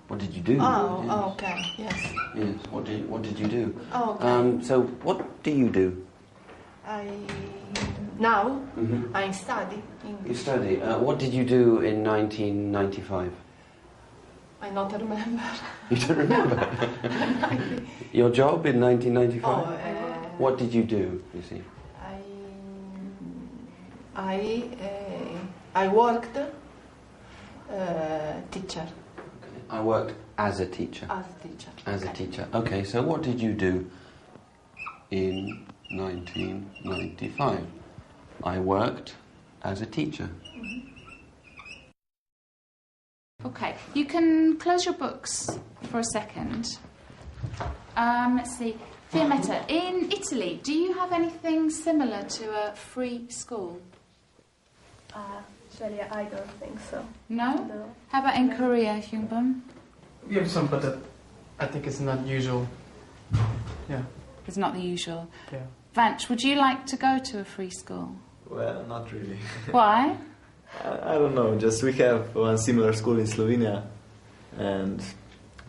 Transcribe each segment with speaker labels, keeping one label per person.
Speaker 1: What did you do?
Speaker 2: Oh,
Speaker 1: yes.
Speaker 2: Okay, yes.
Speaker 1: Yes, what did you do?
Speaker 2: Oh, okay.
Speaker 1: So, what do you do?
Speaker 2: Now I study English.
Speaker 1: You study. What did you do in 1995?
Speaker 2: I not remember.
Speaker 1: You don't remember? Your job in 1995?
Speaker 2: Oh,
Speaker 1: what did you do, you see?
Speaker 2: I worked teacher.
Speaker 1: I worked as a teacher.
Speaker 2: As a teacher.
Speaker 1: As a teacher. Okay, so what did you do in 1995? I worked as a teacher.
Speaker 3: Okay, you can close your books for a second. Let's see. Fiammetta, in Italy, do you have anything similar to a free school?
Speaker 4: Actually, I don't think so.
Speaker 3: No?
Speaker 4: No.
Speaker 3: How about in Korea, Hyungbum?
Speaker 5: We have some, but I think it's not usual. Yeah.
Speaker 3: It's not the usual.
Speaker 5: Yeah.
Speaker 3: Vanch, would you like to go to a free school?
Speaker 6: Well, not really.
Speaker 3: Why?
Speaker 6: I don't know, just we have one similar school in Slovenia, and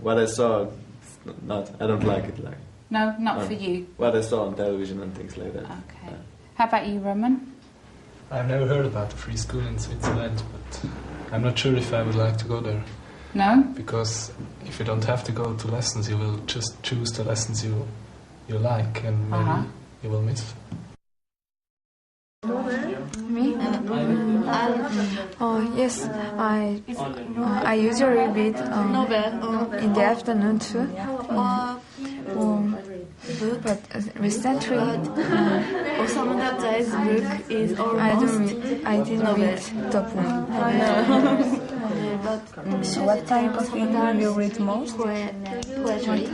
Speaker 6: what I saw, I don't like it.
Speaker 3: No, not for you.
Speaker 6: What I saw on television and things like that.
Speaker 3: Okay. How about you, Roman?
Speaker 7: I've never heard about a free school in Switzerland, but I'm not sure if I would like to go there.
Speaker 3: No?
Speaker 7: Because if you don't have to go to lessons, you will just choose the lessons you like, and maybe you will miss.
Speaker 8: Me? Oh yes, I usually read in the afternoon too. But recently,
Speaker 4: Osamu book is
Speaker 8: I didn't read the book. What type of thing you read most?
Speaker 4: poetry.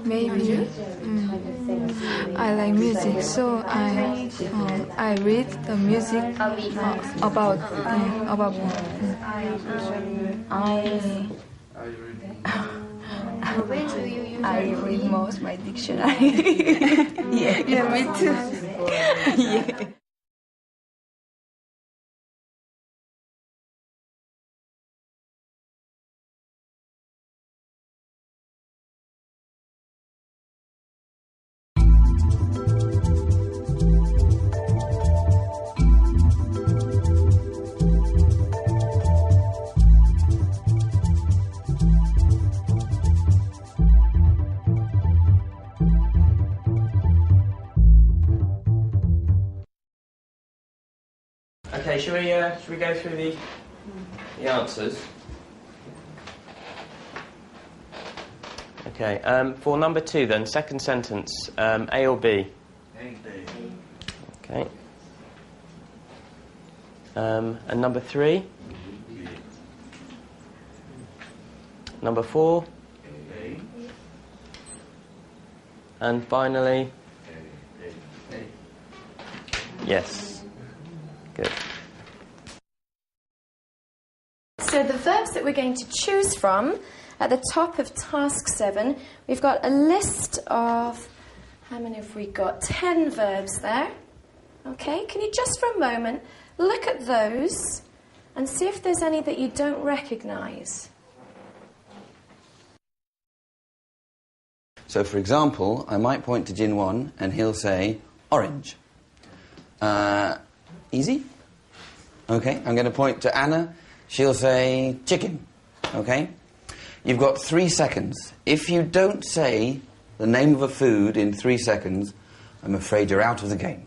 Speaker 8: Maybe. I like music, so I read the music about. I read most my dictionary. Yeah, me too. Yeah.
Speaker 9: Okay, should we go through the answers? Okay, for number 2 then, second sentence, A or B? A. Okay. And number 3? B. Number 4? A. And finally? A. Yes. Good.
Speaker 4: So the verbs that we're going to choose from, at the top of task 7, we've got a list of, how many have we got? 10 verbs there. Okay, can you just for a moment look at those and see if there's any that you don't recognise?
Speaker 1: So, for example, I might point to Jin-won and he'll say, orange. Easy? Okay, I'm going to point to Anna. She'll say, chicken. Okay? You've got 3 seconds. If you don't say the name of a food in 3 seconds, I'm afraid you're out of the game.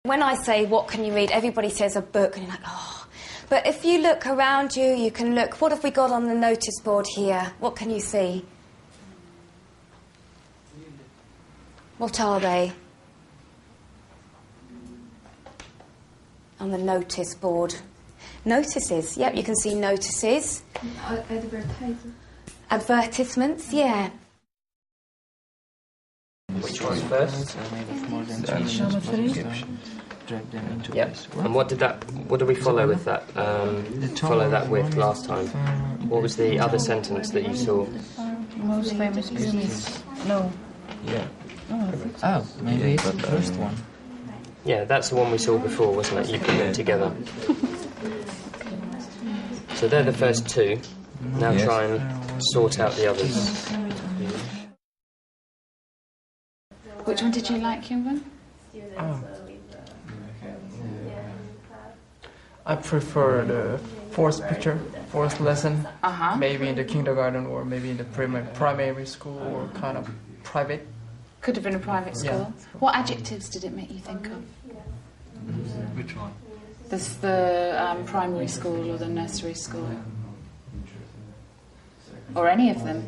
Speaker 4: When I say, what can you read, everybody says a book, and you're like, oh. But if you look around you, you can look, what have we got on the notice board here? What can you see? What are they? On the notice board. Notices, yep, you can see notices. Advertisements, yeah.
Speaker 9: Which one's first? Yep. And what did we follow with that? Follow that with last time? What was the other sentence that you saw?
Speaker 8: Most famous pyramids. No.
Speaker 10: Yeah. Oh, maybe it's the first one.
Speaker 9: Yeah, that's the one we saw before, wasn't it? You put them together. So they're the first two. Now try and sort out the others.
Speaker 3: Which one did you like, Yunvan?
Speaker 5: I prefer the fourth picture, fourth lesson. Maybe in the kindergarten or maybe in the primary school or kind of private.
Speaker 3: Could have been a private school.
Speaker 5: Yeah.
Speaker 3: What adjectives did it make you think of?
Speaker 7: Which one?
Speaker 3: This the primary school or the nursery school? Or any of them?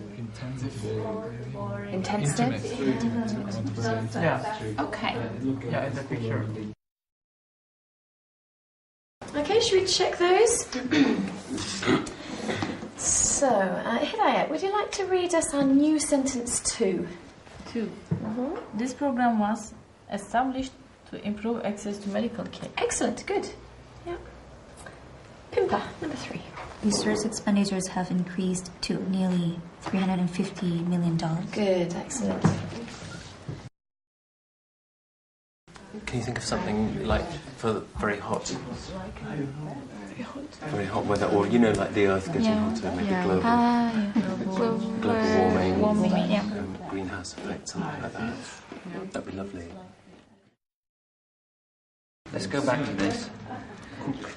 Speaker 3: Intensive?
Speaker 5: Yeah.
Speaker 3: Okay.
Speaker 5: Yeah, in the picture.
Speaker 4: Okay, should we check those? So, Hidayat, would you like to read us our new sentence 2?
Speaker 8: 2. This program was established to improve access to medical care.
Speaker 4: Excellent, good. Yeah. Pimpa, number 3.
Speaker 11: Research expenditures have increased to nearly $350 million.
Speaker 4: Good, excellent.
Speaker 12: Can you think of something like for very hot weather, or like the Earth getting hotter, maybe global warming, greenhouse effect, something like that. That'd be lovely.
Speaker 1: Let's go back to this.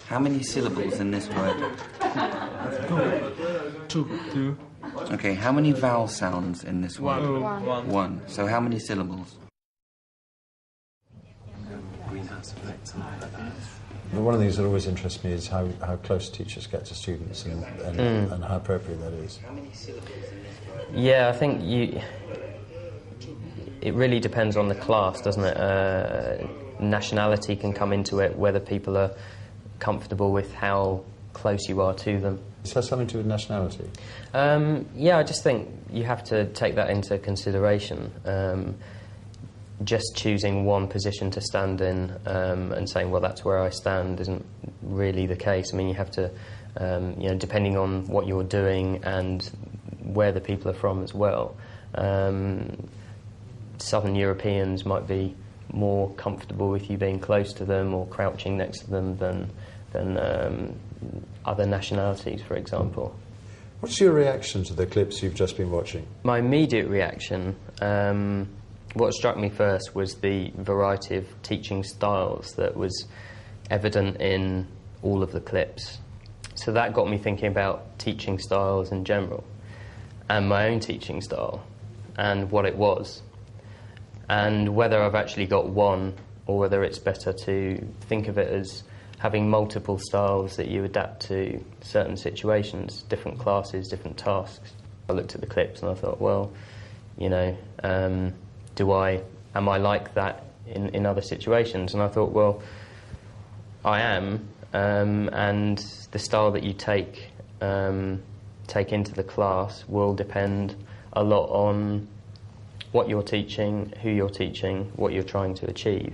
Speaker 1: How many syllables in this word?
Speaker 5: 2.
Speaker 1: Okay, how many vowel sounds in this word? 1. So how many syllables?
Speaker 12: Greenhouse effect, something like that.
Speaker 13: But one of the things that always interests me is how close teachers get to students and how appropriate that is.
Speaker 9: Yeah, I think it really depends on the class, doesn't it? Nationality can come into it, whether people are comfortable with how close you are to them.
Speaker 13: Is that something to do with nationality?
Speaker 9: Yeah, I just think you have to take that into consideration. Just choosing one position to stand in and saying, well, that's where I stand, isn't really the case. I mean, you have to, depending on what you're doing and where the people are from as well. Southern Europeans might be more comfortable with you being close to them or crouching next to them than other nationalities, for example.
Speaker 13: What's your reaction to the clips you've just been watching?
Speaker 9: My immediate reaction, what struck me first was the variety of teaching styles that was evident in all of the clips. So that got me thinking about teaching styles in general and my own teaching style and what it was, and whether I've actually got one or whether it's better to think of it as having multiple styles that you adapt to certain situations, different classes, different tasks. I looked at the clips and I thought, well, am I like that in other situations? And I thought, well, I am, and the style that you take into the class will depend a lot on what you're teaching, who you're teaching, what you're trying to achieve.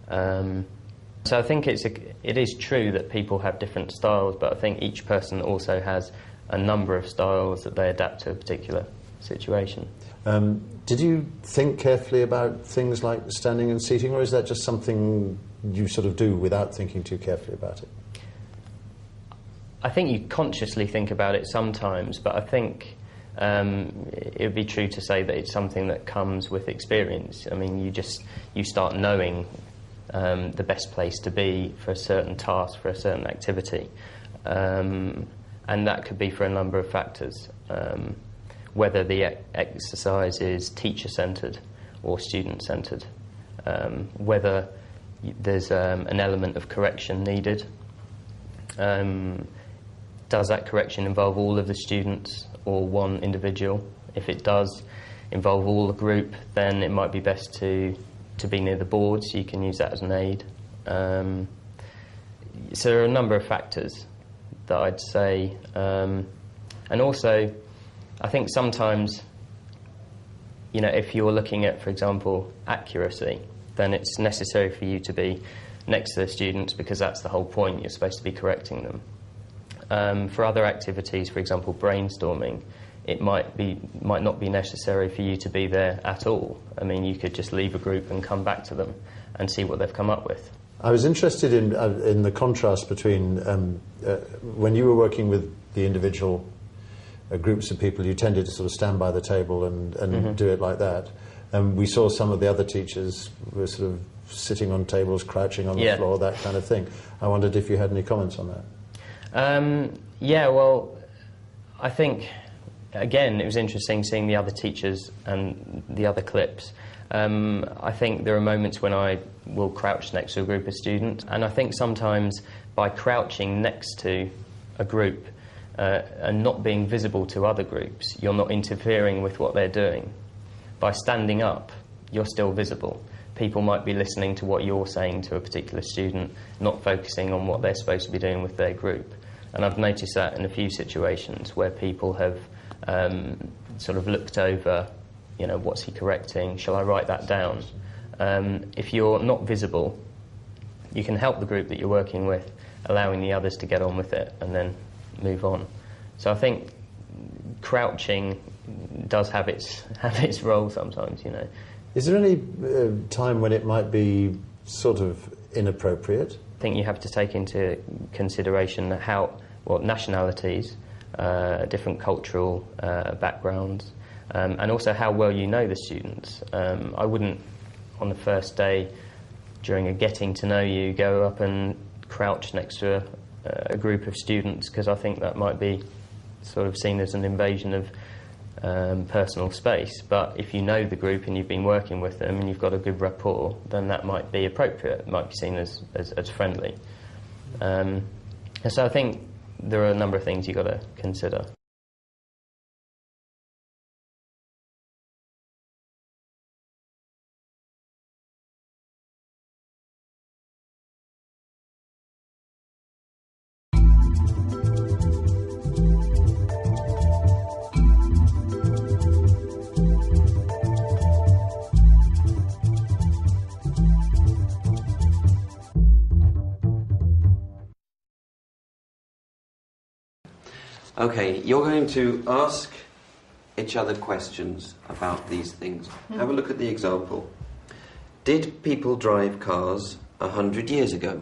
Speaker 9: So I think it is true that people have different styles, but I think each person also has a number of styles that they adapt to a particular situation.
Speaker 13: Did you think carefully about things like standing and seating, or is that just something you sort of do without thinking too carefully about it?
Speaker 9: I think you consciously think about it sometimes, but I think it would be true to say that it's something that comes with experience. I mean, you start knowing the best place to be for a certain task, for a certain activity. And that could be for a number of factors, whether the exercise is teacher-centred or student-centred, whether there's an element of correction needed. Does that correction involve all of the students or one individual? If it does involve all the group, then it might be best to be near the board, so you can use that as an aid. So there are a number of factors that I'd say. And also, I think sometimes, if you're looking at, for example, accuracy, then it's necessary for you to be next to the students because that's the whole point. You're supposed to be correcting them. For other activities, for example, brainstorming, it might not be necessary for you to be there at all. I mean, you could just leave a group and come back to them and see what they've come up with.
Speaker 13: I was interested in the contrast between when you were working with the individual groups of people, you tended to sort of stand by the table and do it like that. We saw some of the other teachers were sort of sitting on tables, crouching on the floor, that kind of thing. I wondered if you had any comments on that.
Speaker 9: Well, I think, again, it was interesting seeing the other teachers and the other clips. I think there are moments when I will crouch next to a group of students, and I think sometimes by crouching next to a group and not being visible to other groups, you're not interfering with what they're doing. By standing up, you're still visible. People might be listening to what you're saying to a particular student, not focusing on what they're supposed to be doing with their group. And I've noticed that in a few situations where people have sort of looked over, what's he correcting? Shall I write that down? If you're not visible, you can help the group that you're working with, allowing the others to get on with it and then move on. So I think crouching does have its role sometimes,
Speaker 13: Is there any time when it might be sort of inappropriate?
Speaker 9: I think you have to take into consideration nationalities, different cultural backgrounds, and also how well you know the students. I wouldn't, on the first day, during a getting to know you, go up and crouch next to a group of students, because I think that might be sort of seen as an invasion of personal space. But if you know the group and you've been working with them and you've got a good rapport, then that might be appropriate. It might be seen as friendly. And so I think there are a number of things you've got to consider.
Speaker 1: Okay, you're going to ask each other questions about these things. Have a look at the example. Did people drive cars 100 years ago?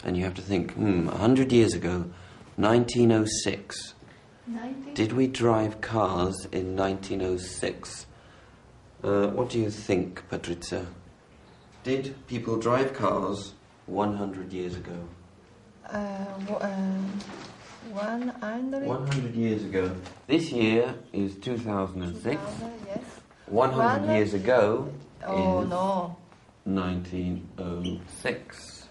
Speaker 1: And you have to think, 100 years ago, 1906. Did we drive cars in 1906? What do you think, Patrizia? Did people drive cars 100 years ago? 100 years ago. This year is 2006.
Speaker 2: Yes.
Speaker 1: 100 years ago is
Speaker 2: no.
Speaker 1: 1906.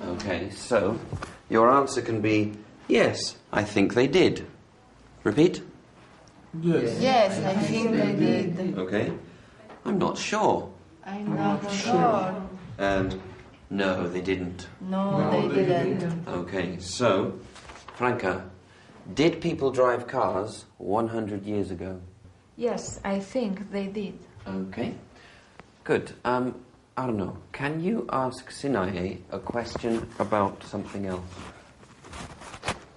Speaker 1: Okay, so your answer can be yes, I think they did. Repeat?
Speaker 2: Yes. Yes, I think they did.
Speaker 1: Okay. I'm not sure.
Speaker 2: I'm not sure.
Speaker 1: And no, they didn't.
Speaker 2: No, they didn't.
Speaker 1: Okay, so Franca, did people drive cars 100 years ago?
Speaker 2: Yes, I think they did.
Speaker 1: Okay, good. Arno, can you ask Sinaye a question about something else?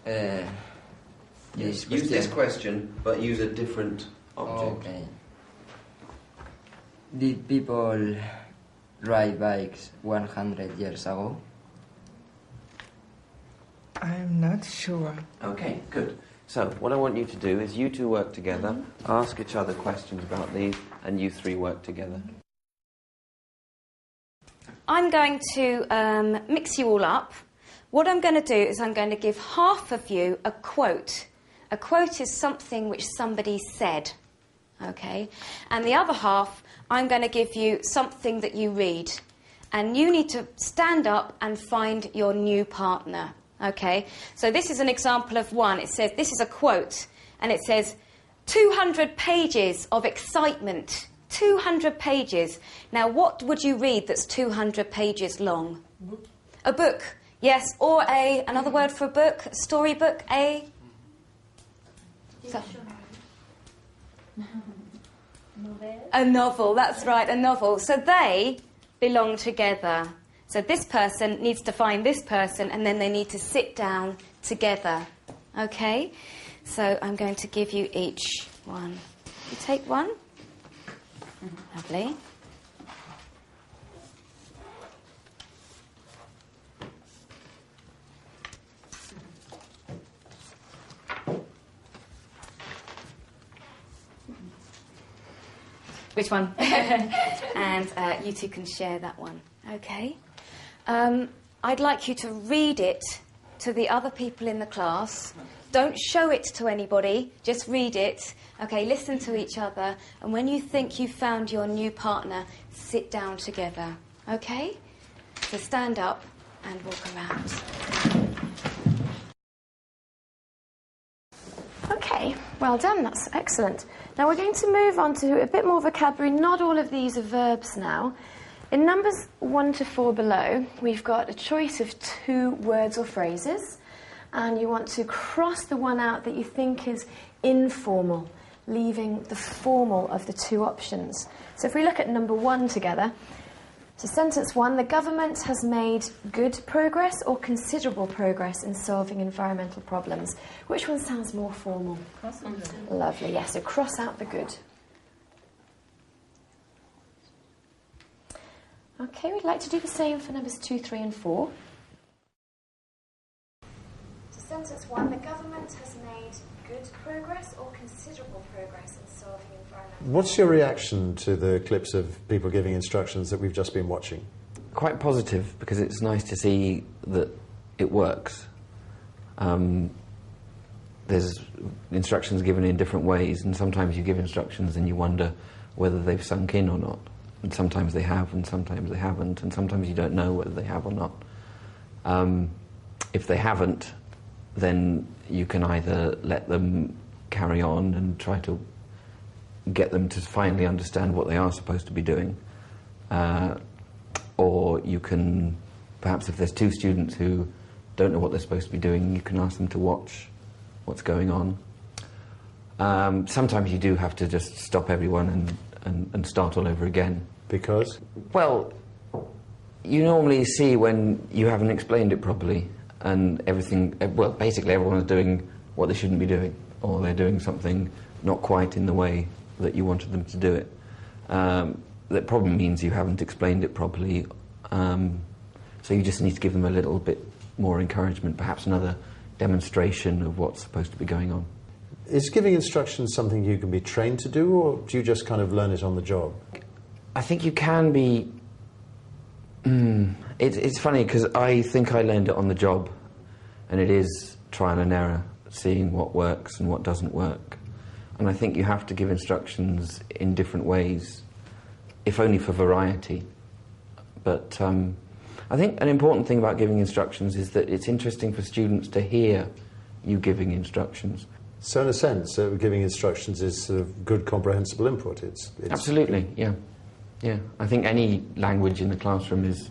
Speaker 1: Yes, use this question, but use a different object.
Speaker 14: Okay. Did people ride bikes 100 years ago?
Speaker 15: I'm not sure.
Speaker 1: Okay, good. So, what I want you to do is you two work together, ask each other questions about these, and you three work together.
Speaker 16: I'm going to mix you all up what I'm going to do is I'm going to give half of you a quote. A quote is something which somebody said, okay? And the other half, I'm going to give you something that you read. And you need to stand up and find your new partner, okay? So this is an example of one. It says, this is a quote, and it says, 200 pages of excitement. 200 pages. Now, what would you read that's 200 pages long? A book, yes. Or another word for a book, a storybook, a novel, that's right, a novel. So they belong together. So this person needs to find this person, and then they need to sit down together. Okay? So I'm going to give you each one. You take one. Lovely. Which one? And you two can share that one. Okay. I'd like you to read it to the other people in the class. Don't show it to anybody, just read it. Okay, listen to each other, and when you think you've found your new partner, sit down together. Okay? So stand up and walk around.
Speaker 4: Okay, well done, that's excellent. Now we're going to move on to a bit more vocabulary. Not all of these are verbs now. In numbers 1 to 4 below, we've got a choice of 2 words or phrases, and you want to cross the one out that you think is informal, leaving the formal of the 2 options. So if we look at number 1 together, so sentence 1, the government has made good progress or considerable progress in solving environmental problems. Which one sounds more formal? Lovely, yes, so cross out the good. Okay, we'd like to do the same for numbers 2, 3 and 4. So sentence 1, the government has made good progress or considerable progress in solving environmental problems.
Speaker 13: What's your reaction to the clips of people giving instructions that we've just been watching?
Speaker 1: Quite positive, because it's nice to see that it works. There's instructions given in different ways, and sometimes you give instructions and you wonder whether they've sunk in or not. And sometimes they have, and sometimes they haven't, and sometimes you don't know whether they have or not. If they haven't, then you can either let them carry on and try to get them to finally understand what they are supposed to be doing, or you can, perhaps if there's 2 students who don't know what they're supposed to be doing, you can ask them to watch what's going on. Sometimes you do have to just stop everyone and start all over again.
Speaker 13: Because?
Speaker 1: Well, you normally see when you haven't explained it properly, and everything, well, basically everyone's doing what they shouldn't be doing, or they're doing something not quite in the way that you wanted them to do it. That probably means you haven't explained it properly, so you just need to give them a little bit more encouragement, perhaps another demonstration of what's supposed to be going on.
Speaker 13: Is giving instructions something you can be trained to do, or do you just kind of learn it on the job?
Speaker 1: I think you can be... It's funny, because I think I learned it on the job, and it is trial and error, seeing what works and what doesn't work. And I think you have to give instructions in different ways, if only for variety. But I think an important thing about giving instructions is that it's interesting for students to hear you giving instructions.
Speaker 13: So in a sense, giving instructions is sort of good comprehensible input. It's
Speaker 1: Absolutely, yeah. Yeah, I think any language in the classroom is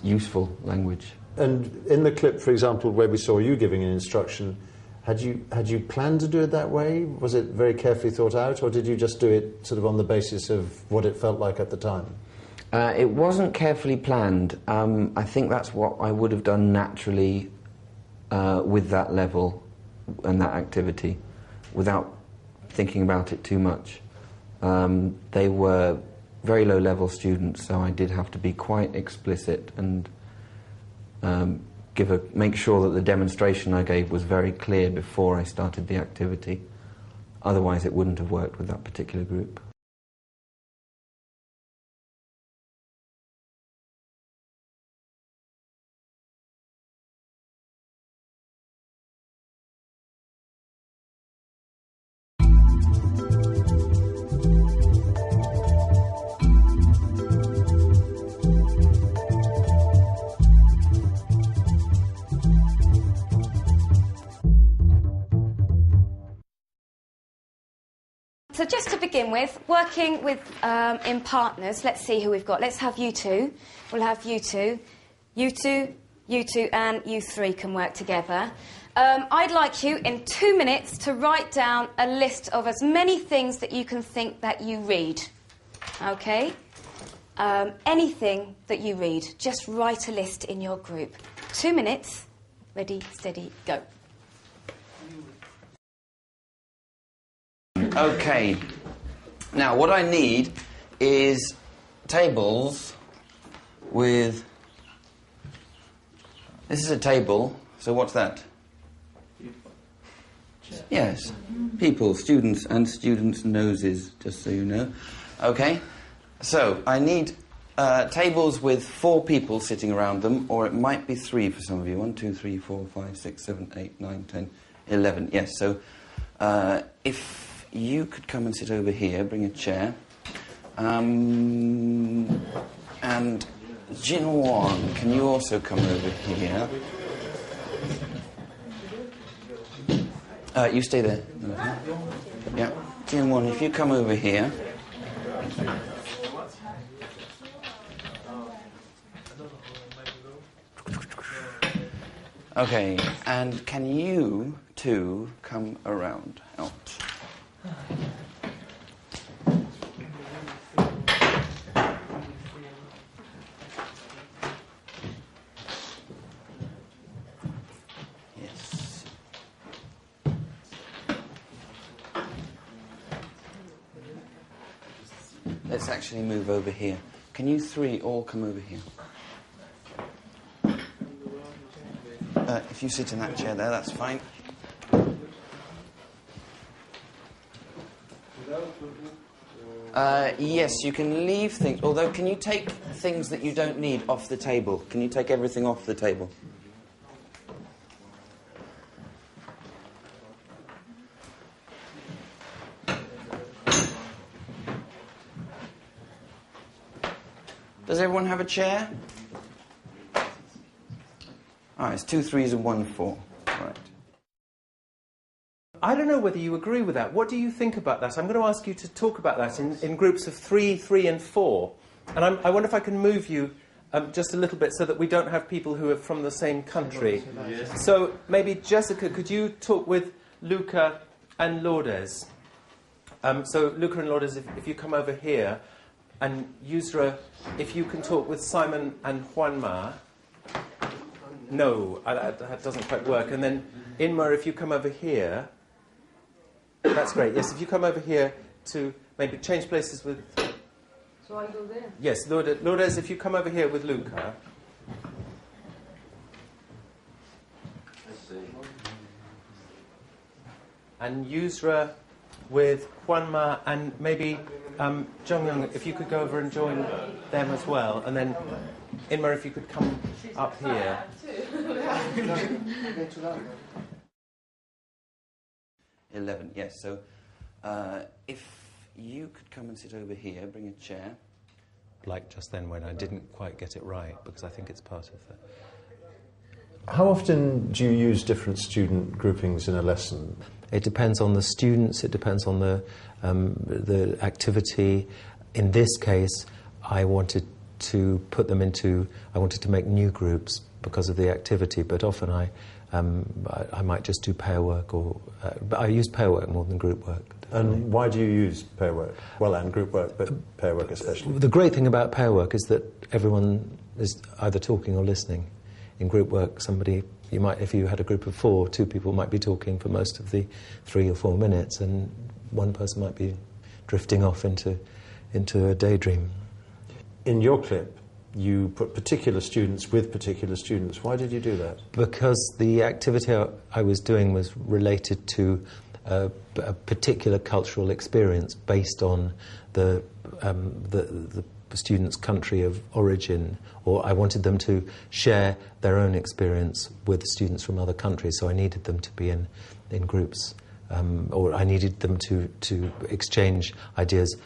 Speaker 1: useful language.
Speaker 13: And in the clip, for example, where we saw you giving an instruction, had you planned to do it that way? Was it very carefully thought out, or did you just do it sort of on the basis of what it felt like at the time?
Speaker 1: It wasn't carefully planned. I think that's what I would have done naturally with that level and that activity, without thinking about it too much. They were very low-level students, so I did have to be quite explicit and make sure that the demonstration I gave was very clear before I started the activity. Otherwise, it wouldn't have worked with that particular group.
Speaker 16: So just to begin with, working with in partners, let's see who we've got. Let's have you two. We'll have you two. You two, and you three can work together. I'd like you, in 2 minutes, to write down a list of as many things that you can think that you read. OK? Anything that you read, just write a list in your group. 2 minutes. Ready, steady, go.
Speaker 1: Okay. Now, what I need is tables with... This is a table, so what's that? Yes. People, students, and students' noses, just so you know. Okay. So, I need tables with 4 people sitting around them, or it might be 3 for some of you. 1, 2, 3, 4, 5, 6, 7, 8, 9, 10, 11. Yes, so if you could come and sit over here, bring a chair. And Jinwon, can you also come over here? You stay there. Yeah. Jinwon, if you come over here. Okay, and can you two come around out? Yes. Let's actually move over here. Can you three all come over here? If you sit in that chair there, that's fine. Yes, you can leave things. Although, can you take things that you don't need off the table? Can you take everything off the table? Does everyone have a chair? All right, it's 2 3s and 1 4. Right.
Speaker 17: I don't know whether you agree with that. What do you think about that? I'm going to ask you to talk about that in groups of 3, 3 and 4. And I wonder if I can move you just a little bit so that we don't have people who are from the same country. Yes. So maybe, Jessica, could you talk with Luca and Lourdes? So Luca and Lourdes, if you come over here, and Yusra, if you can talk with Simon and Juanma. No, that doesn't quite work. And then Inma, if you come over here. That's great. Yes, if you come over here to maybe change places with...
Speaker 2: So I go there?
Speaker 17: Yes, Lourdes, if you come over here with Luca. And Yusra with Juanma, and maybe Jonghyun, if you could go over and join them as well. And then Inma, if you could come up here.
Speaker 1: 11, yes. So if you could come and sit over here, bring a chair.
Speaker 18: Like just then when I didn't quite get it right, because I think it's part of that.
Speaker 13: How often do you use different student groupings in a lesson?
Speaker 18: It depends on the students, it depends on the activity. In this case, I wanted to put them into, I wanted to make new groups because of the activity, but often I might just do pair work, or but I use pair work more than group work.
Speaker 13: And why do you use pair work? Well, and group work, but pair work especially.
Speaker 18: The great thing about pair work is that everyone is either talking or listening. In group work, you might, if you had a group of 4, 2 people might be talking for most of the 3 or 4 minutes, and one person might be drifting off into a daydream.
Speaker 13: In your clip, you put particular students with particular students. Why did you do that?
Speaker 18: Because the activity I was doing was related to a particular cultural experience based on the students' country of origin, or I wanted them to share their own experience with students from other countries, so I needed them to be in groups. Or I needed them to exchange ideas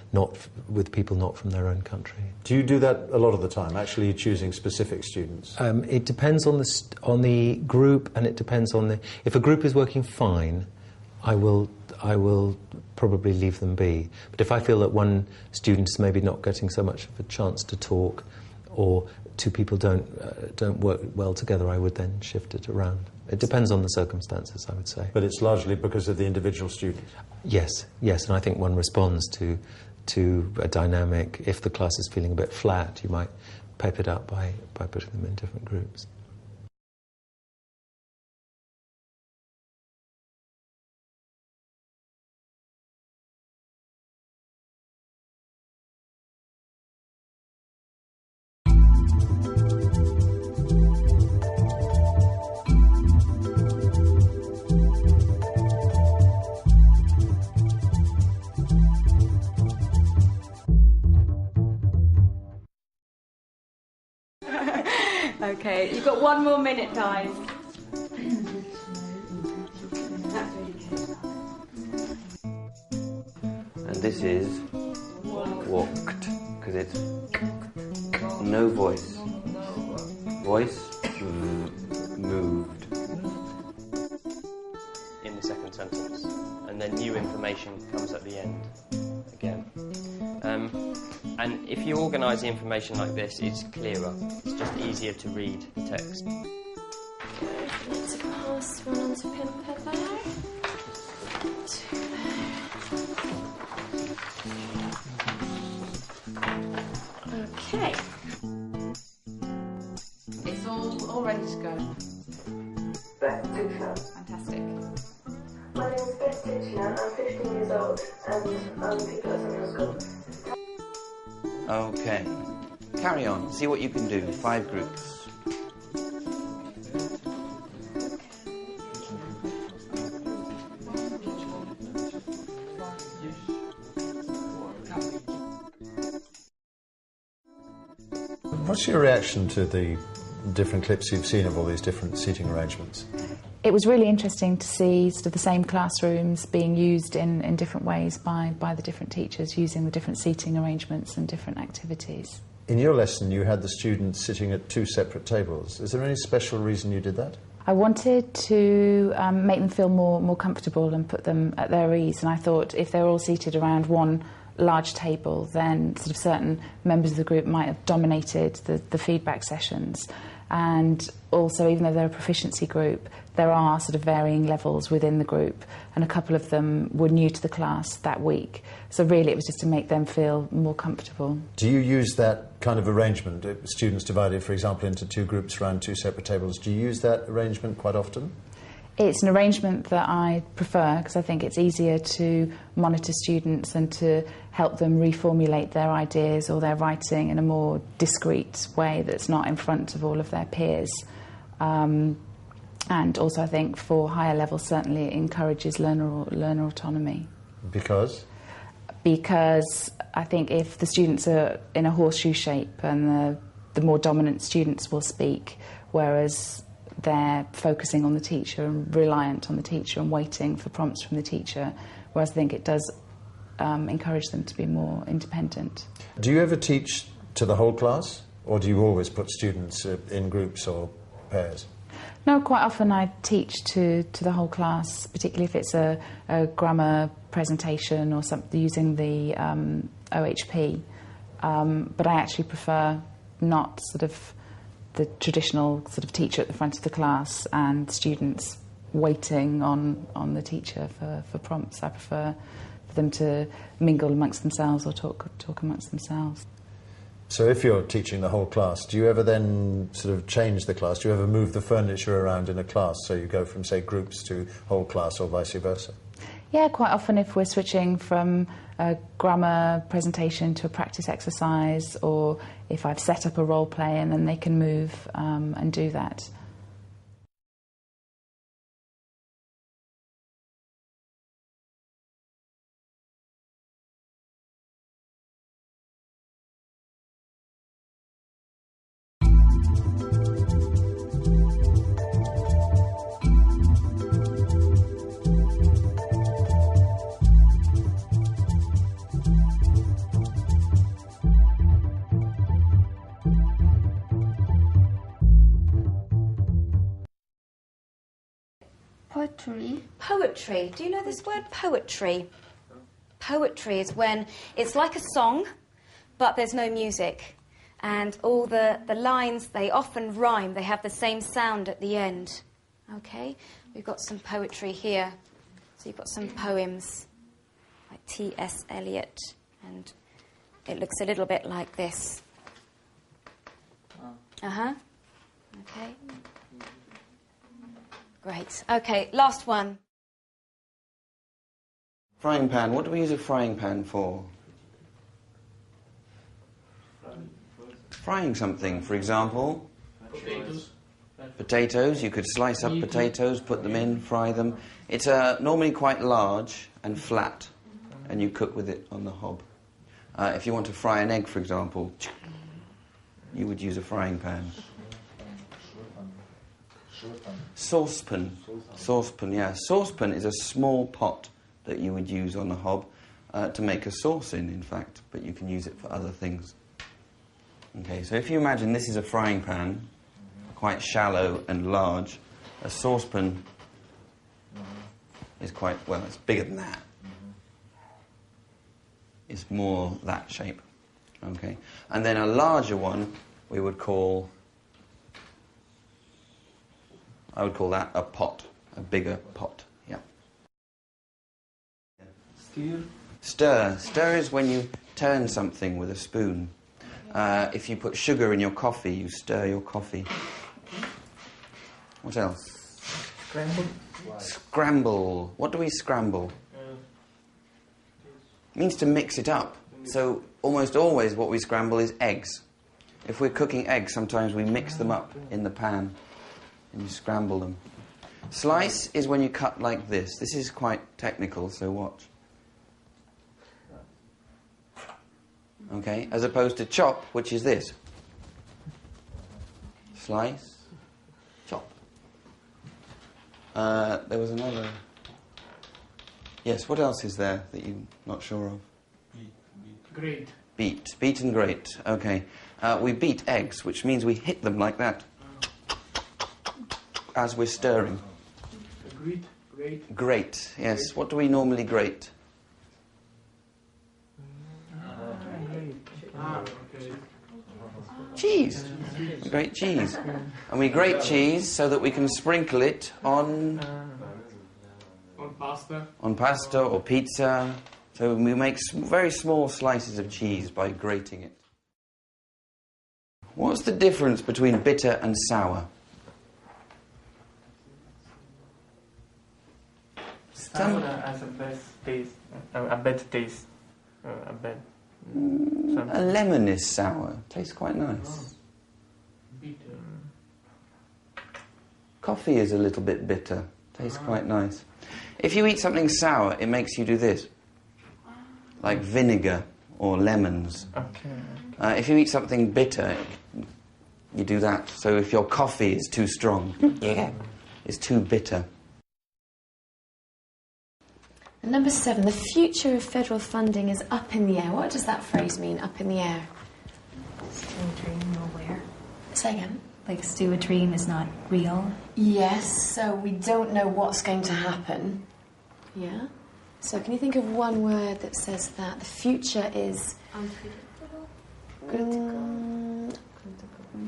Speaker 18: with people not from their own country.
Speaker 13: Do you do that a lot of the time, actually choosing specific students?
Speaker 18: It depends on the group, and it depends on if a group is working fine, I will I will probably leave them be. But if I feel that one student is maybe not getting so much of a chance to talk, or two people don't work well together, I would then shift it around. It depends on the circumstances, I would say.
Speaker 13: But it's largely because of the individual student?
Speaker 18: Yes, and I think one responds to a dynamic. If the class is feeling a bit flat, you might pep it up by putting them in different groups.
Speaker 16: Okay, you've got 1 more minute, guys.
Speaker 1: And this is walked, because it's no voice. Voice moved.
Speaker 9: In the second sentence. And then new information comes at the end again. And if you organise the information like this, it's clearer. It's just easier to read the text.
Speaker 4: Let's pass one on to Pimper there. 2 there. Okay.
Speaker 3: It's all ready to go. Fantastic.
Speaker 19: My name is Beth Titchener. I'm 15 years old and I'm the person who's got...
Speaker 1: Okay. Carry on. See what you can do. 5 groups.
Speaker 13: What's your reaction to the different clips you've seen of all these different seating arrangements?
Speaker 3: It was really interesting to see sort of the same classrooms being used in different ways by the different teachers, using the different seating arrangements and different activities.
Speaker 13: In your lesson, you had the students sitting at 2 separate tables. Is there any special reason you did that?
Speaker 3: I wanted to make them feel more comfortable and put them at their ease, and I thought if they were all seated around one large table, then sort of certain members of the group might have dominated the feedback sessions. And also, even though they're a proficiency group, there are sort of varying levels within the group, and a couple of them were new to the class that week. So really it was just to make them feel more comfortable.
Speaker 13: Do you use that kind of arrangement, students divided, for example, into 2 groups around 2 separate tables? Do you use that arrangement quite often?
Speaker 3: It's an arrangement that I prefer because I think it's easier to monitor students and to help them reformulate their ideas or their writing in a more discreet way that's not in front of all of their peers. And also I think for higher levels certainly it encourages learner autonomy.
Speaker 13: Because?
Speaker 3: Because I think if the students are in a horseshoe shape and the more dominant students will speak, whereas they're focusing on the teacher and reliant on the teacher and waiting for prompts from the teacher, whereas I think it does encourage them to be more independent.
Speaker 13: Do you ever teach to the whole class, or do you always put students in groups or pairs?
Speaker 3: No, quite often I teach to the whole class, particularly if it's a grammar presentation or something using the OHP. But I actually prefer not sort of the traditional sort of teacher at the front of the class and students waiting on the teacher for prompts. I prefer for them to mingle amongst themselves or talk amongst themselves.
Speaker 13: So if you're teaching the whole class, do you ever then sort of change the class? Do you ever move the furniture around in a class so you go from, say, groups to whole class or vice versa?
Speaker 3: Yeah, quite often if we're switching from a grammar presentation to a practice exercise, or if I've set up a role play and then they can move and do that.
Speaker 8: Poetry.
Speaker 16: Poetry. Do you know this word, poetry? Poetry is when it's like a song, but there's no music. And all the lines, they often rhyme. They have the same sound at the end. Okay? We've got some poetry here. So you've got some poems like T.S. Eliot. And it looks a little bit like this. Uh-huh. Okay. Great. Okay, last one.
Speaker 1: Frying pan. What do we use a frying pan for? Frying something, for example. Potatoes. You could slice up potatoes, put them in, fry them. It's normally quite large and flat, and you cook with it on the hob. If you want to fry an egg, for example, you would use a frying pan. Saucepan. Saucepan, yeah. Saucepan is a small pot that you would use on the hob to make a sauce in fact, but you can use it for other things. Okay, so if you imagine this is a frying pan, quite shallow and large, a saucepan is quite, well, it's bigger than that. It's more that shape. Okay, and then a larger one we would call, I would call that a pot, a bigger pot, yeah.
Speaker 17: Stir?
Speaker 1: Stir. Stir is when you turn something with a spoon. If you put sugar in your coffee, you stir your coffee. What else?
Speaker 5: Scramble.
Speaker 1: Scramble. What do we scramble? It means to mix it up. So almost always what we scramble is eggs. If we're cooking eggs, sometimes we mix them up in the pan and you scramble them. Slice is when you cut like this. This is quite technical, so watch. Okay, as opposed to chop, which is this. Slice, chop. There was another... Yes, what else is there that you're not sure of?
Speaker 5: Grate.
Speaker 1: Beat. Beat and grate. Okay. We beat eggs, which means we hit them like that as we're stirring.
Speaker 5: Grate.
Speaker 1: Grate, yes. What do we normally grate? Cheese. We grate cheese. And we grate cheese so that we can sprinkle it on
Speaker 5: pasta.
Speaker 1: On pasta or pizza. So we make very small slices of cheese by grating it. What's the difference between bitter and sour?
Speaker 5: Sour has a best taste. A bad taste. A bad.
Speaker 1: A lemon is sour. Tastes quite nice.
Speaker 5: Bitter.
Speaker 1: Coffee is a little bit bitter. Tastes quite nice. If you eat something sour, it makes you do this. Like vinegar or lemons.
Speaker 5: Okay.
Speaker 1: If you eat something bitter, you do that. So if your coffee is too strong, it's too bitter.
Speaker 4: And number 7, the future of federal funding is up in the air. What does that phrase mean, up in the air?
Speaker 11: Still a dream nowhere.
Speaker 4: Say again.
Speaker 11: Like still a dream is not real.
Speaker 4: Yes, so we don't know what's going to happen. Yeah? So can you think of one word that says that? The future is...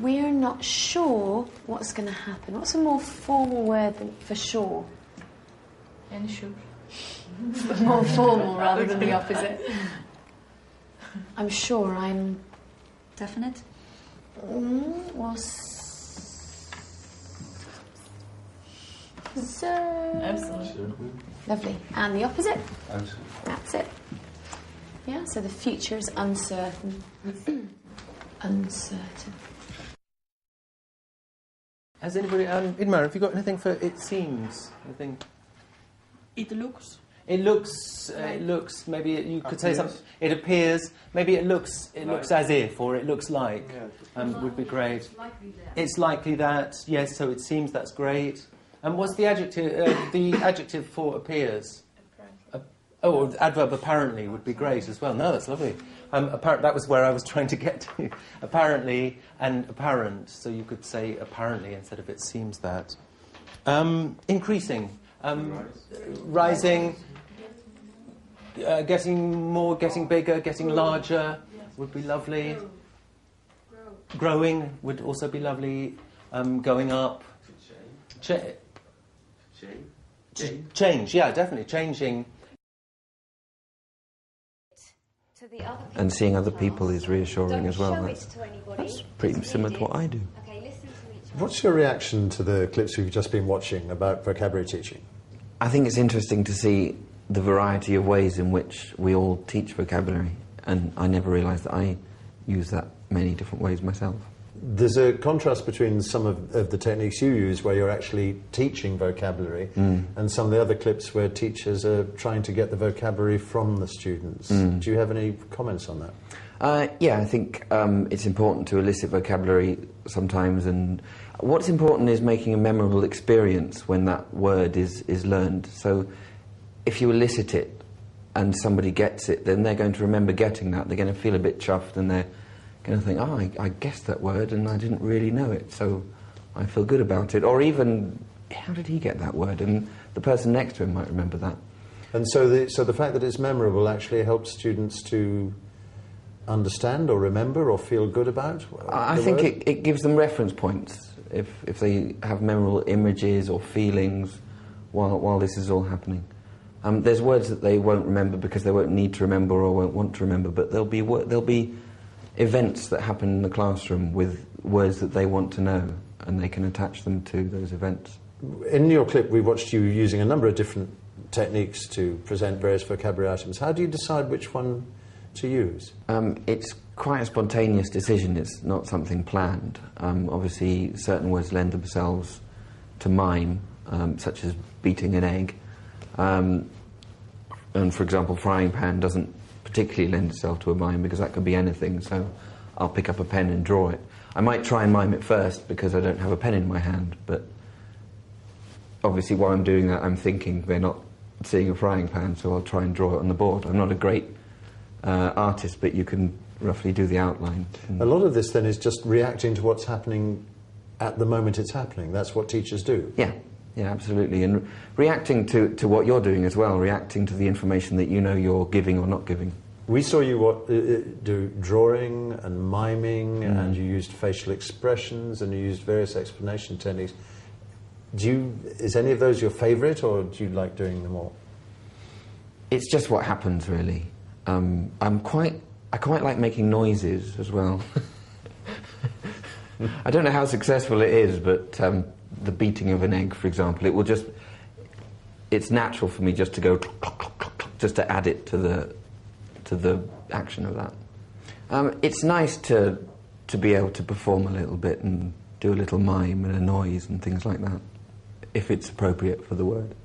Speaker 4: we're not sure what's going to happen. What's a more formal word than for sure?
Speaker 8: Unsure.
Speaker 4: More formal rather than the opposite. I'm sure, I'm...
Speaker 11: Definite?
Speaker 8: Absolutely.
Speaker 4: Lovely. And the opposite?
Speaker 12: Uncertain.
Speaker 4: That's it. Yeah, so the future is uncertain. Uncertain.
Speaker 17: Has anybody... Idmar, have you got anything for it seems? Anything?
Speaker 8: It looks.
Speaker 17: It looks. It looks. Maybe you could say something. It appears. Maybe it looks. It looks as if, or it looks like. Would be great. It's likely that. Yes. So it seems. That's great. And what's the adjective? The adjective for appears. Adverb apparently would be great as well. No, that's lovely. That was where I was trying to get to. Apparently and apparent. So you could say apparently instead of it seems that. Increasing. Rising, getting bigger, getting larger would be lovely. Growing would also be lovely. Going up. Change, yeah, definitely. Changing.
Speaker 1: And seeing other people is reassuring as well. That's pretty similar to what I do.
Speaker 13: What's your reaction to the clips we've just been watching about vocabulary teaching?
Speaker 1: I think it's interesting to see the variety of ways in which we all teach vocabulary, and I never realised that I use that many different ways myself.
Speaker 13: There's a contrast between some of the techniques you use where you're actually teaching vocabulary and some of the other clips where teachers are trying to get the vocabulary from the students. Do you have any comments on that?
Speaker 1: Yeah, I think it's important to elicit vocabulary sometimes, and what's important is making a memorable experience when that word is learned. So if you elicit it and somebody gets it, then they're going to remember getting that. They're going to feel a bit chuffed, and they're going to think, oh, I guessed that word and I didn't really know it, so I feel good about it. Or even, how did he get that word? And the person next to him might remember that.
Speaker 13: And so the fact that it's memorable actually helps students to understand or remember or feel good about
Speaker 1: I think it gives them reference points if they have memorable images or feelings while this is all happening. There's words that they won't remember because they won't need to remember or won't want to remember, but there'll be events that happen in the classroom with words that they want to know, and they can attach them to those events.
Speaker 13: In your clip, we watched you using a number of different techniques to present various vocabulary items. How do you decide which one to use?
Speaker 1: It's quite a spontaneous decision. It's not something planned. Obviously, certain words lend themselves to mime, such as beating an egg. And for example, frying pan doesn't particularly lend itself to a mime because that could be anything, so I'll pick up a pen and draw it. I might try and mime it first because I don't have a pen in my hand, but obviously while I'm doing that I'm thinking they're not seeing a frying pan, so I'll try and draw it on the board. I'm not a great artist, but you can roughly do the outline.
Speaker 13: A lot of this then is just reacting to what's happening at the moment it's happening. That's what teachers do.
Speaker 1: Yeah, absolutely. And reacting to what you're doing as well, reacting to the information that you know you're giving or not giving.
Speaker 13: We saw you do drawing and miming, and you used facial expressions, and you used various explanation techniques. Is any of those your favourite, or do you like doing them all?
Speaker 1: It's just what happens, really. I quite like making noises as well. I don't know how successful it is, but the beating of an egg, for example, it's natural for me just to go just to add it to the action of that. It's nice to be able to perform a little bit and do a little mime and a noise and things like that, if it's appropriate for the word.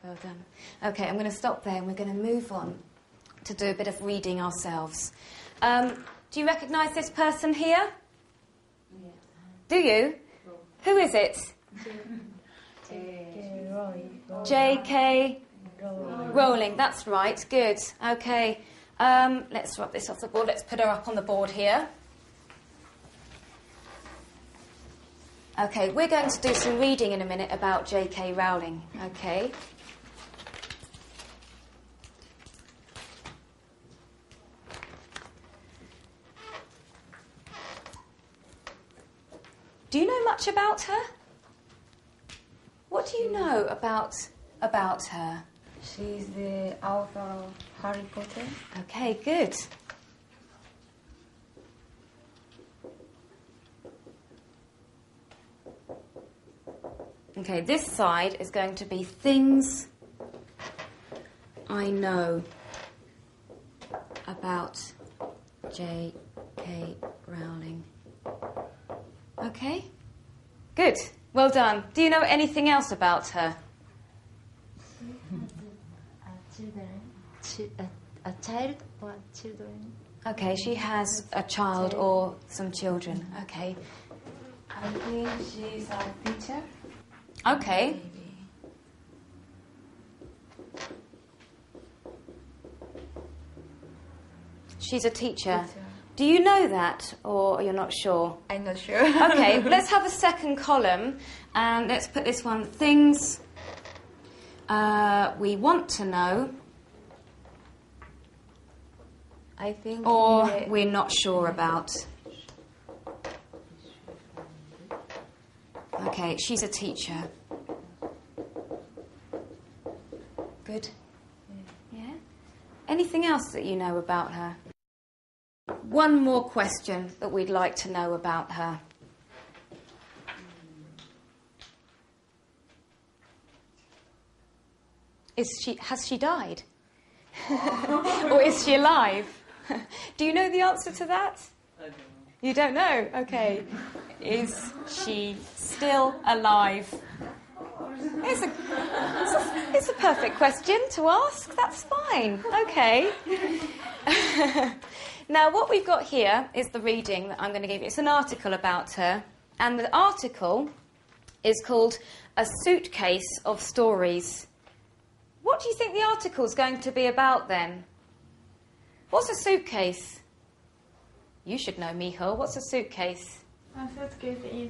Speaker 16: Well done. Okay, I'm going to stop there and we're going to move on to do a bit of reading ourselves. Do you recognise this person here? Yeah. Do you? Who is it? J.K. Rowling. That's right. Good. Okay. Let's rub this off the board. Let's put her up on the board here. Okay, we're going to do some reading in a minute about J.K. Rowling. Okay. Do you know much about her? What do you know about her?
Speaker 8: She's the author of Harry Potter.
Speaker 16: Okay, good. Okay, this side is going to be things I know about J.K. Rowling. Okay, good. Well done. Do you know anything else about her?
Speaker 20: a child or children.
Speaker 16: Okay, she has a child or some children. Okay.
Speaker 2: I think she's a teacher.
Speaker 16: Okay. She's a teacher. Do you know that, or you're not sure?
Speaker 8: I'm not sure.
Speaker 16: Okay, let's have a second column, and let's put this one, things we want to know,
Speaker 2: I think.
Speaker 16: or we're not sure about. Okay, she's a teacher. Good. Yeah? Anything else that you know about her? One more question that we'd like to know about her. Has she died? Or is she alive? Do you know the answer to that? I don't know. You don't know? Okay. Is she still alive? It's a perfect question to ask. That's fine. Okay. Now, what we've got here is the reading that I'm going to give you. It's an article about her, and the article is called A Suitcase of Stories. What do you think the article's going to be about, then? What's a suitcase? You should know, Michal. What's a suitcase?
Speaker 2: A suitcase is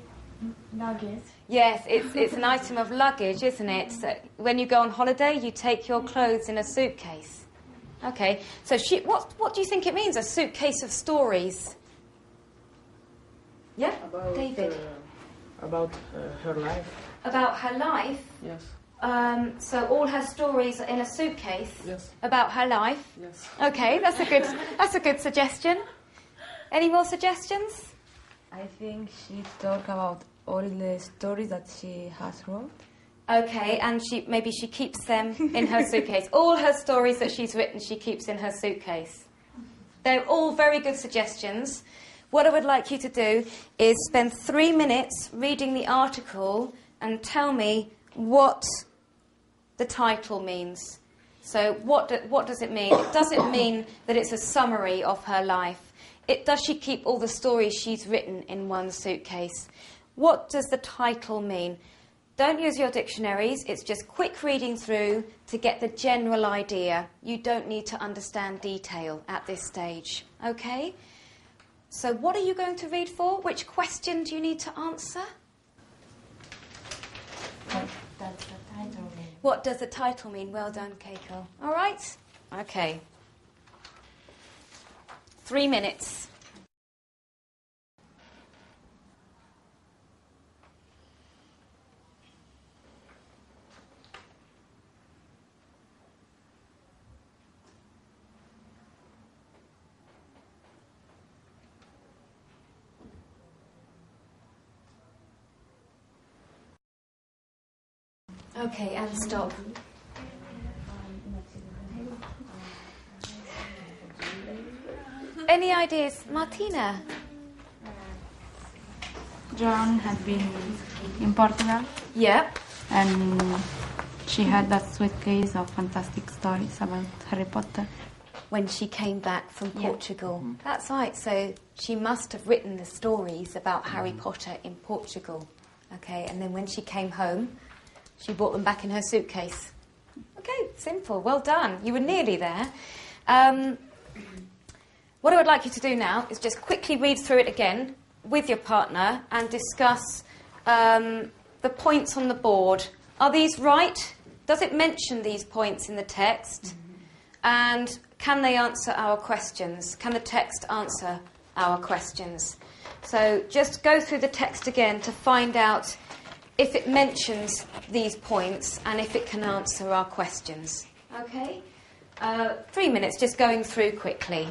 Speaker 2: luggage.
Speaker 16: Yes, it's an item of luggage, isn't it? So when you go on holiday, you take your clothes in a suitcase. Okay, so what do you think it means, a suitcase of stories? Yeah, David?
Speaker 5: About her life.
Speaker 16: About her life?
Speaker 5: Yes.
Speaker 16: So all her stories are in a suitcase?
Speaker 5: Yes.
Speaker 16: About her life?
Speaker 5: Yes.
Speaker 16: Okay, that's a good suggestion. Any more suggestions?
Speaker 8: I think she talked about all the stories that she has wrote.
Speaker 16: Okay, and maybe she keeps them in her suitcase. All her stories that she's written, she keeps in her suitcase. They're all very good suggestions. What I would like you to do is spend 3 minutes reading the article and tell me what the title means. So what does it mean? Does it mean that it's a summary of her life? Does she keep all the stories she's written in one suitcase? What does the title mean? Don't use your dictionaries. It's just quick reading through to get the general idea. You don't need to understand detail at this stage. Okay? So what are you going to read for? Which question do you need to answer? What does the title mean? Well done, Keiko. All right? Okay. 3 minutes. Okay, and stop. Any ideas? Martina?
Speaker 2: Joan had been in Portugal.
Speaker 16: Yep.
Speaker 2: And she had that suitcase of fantastic stories about Harry Potter.
Speaker 16: When she came back from Portugal. That's right, so she must have written the stories about Harry Potter in Portugal. Okay, and then when she came home, she brought them back in her suitcase. Okay, simple. Well done. You were nearly there. What I would like you to do now is just quickly read through it again with your partner and discuss the points on the board. Are these right? Does it mention these points in the text? And can they answer our questions? Can the text answer our questions? So just go through the text again to find out if it mentions these points and if it can answer our questions. Okay? 3 minutes, just going through quickly.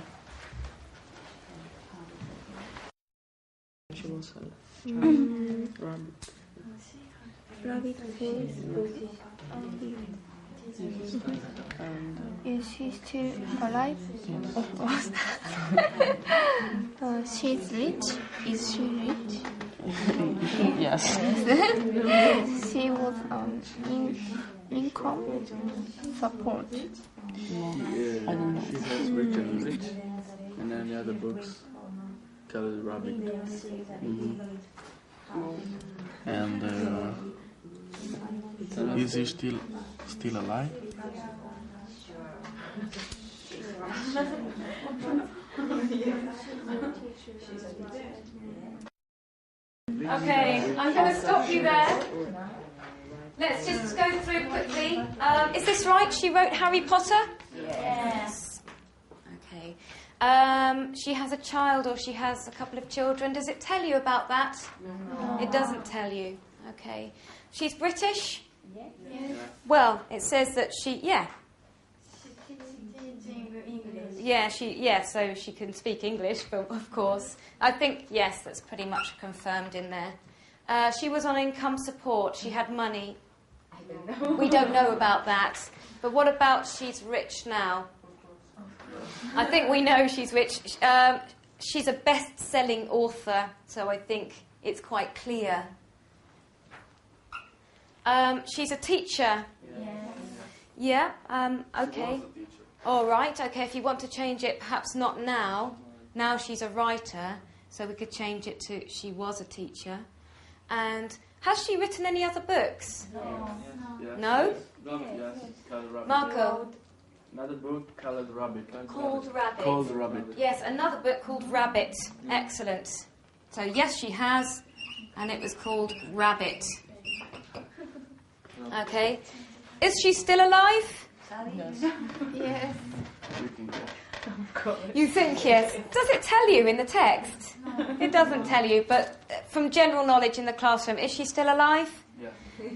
Speaker 8: Rabbit face. Is she still alive? What's that? She's rich. Is she rich?
Speaker 5: Yes.
Speaker 8: She was
Speaker 2: Income, support.
Speaker 12: I don't know. She has Rich and Rich, and then the other books, Colored Rabbit. And is he still alive?
Speaker 16: Okay, I'm going to stop you there. Let's just go through quickly. Is this right? She wrote Harry Potter? Yes. Okay. She has a child or she has a couple of children. Does it tell you about that? No. It doesn't tell you. Okay. She's British? Yes. Well, it says that yeah, so she can speak English, but of course. I think, yes, that's pretty much confirmed in there. She was on income support. She had money. We don't know about that. But what about she's rich now? I think we know she's rich. She's a best-selling author, so I think it's quite clear. She's a teacher. Yes. Yeah, okay. All right, okay, if you want to change it, perhaps not now. Now she's a writer, so we could change it to she was a teacher. And has she written any other books? No?
Speaker 12: Yes.
Speaker 16: Marco?
Speaker 12: Another book, Colored Rabbit.
Speaker 16: Called Rabbit.
Speaker 12: Called Rabbit.
Speaker 16: Yes, another book called Rabbit. Excellent. So yes, she has, and it was called Rabbit. Okay. Is she still alive?
Speaker 2: Yes.
Speaker 16: You think yes. Does it tell you in the text? It doesn't tell you, but from general knowledge in the classroom, is she still alive?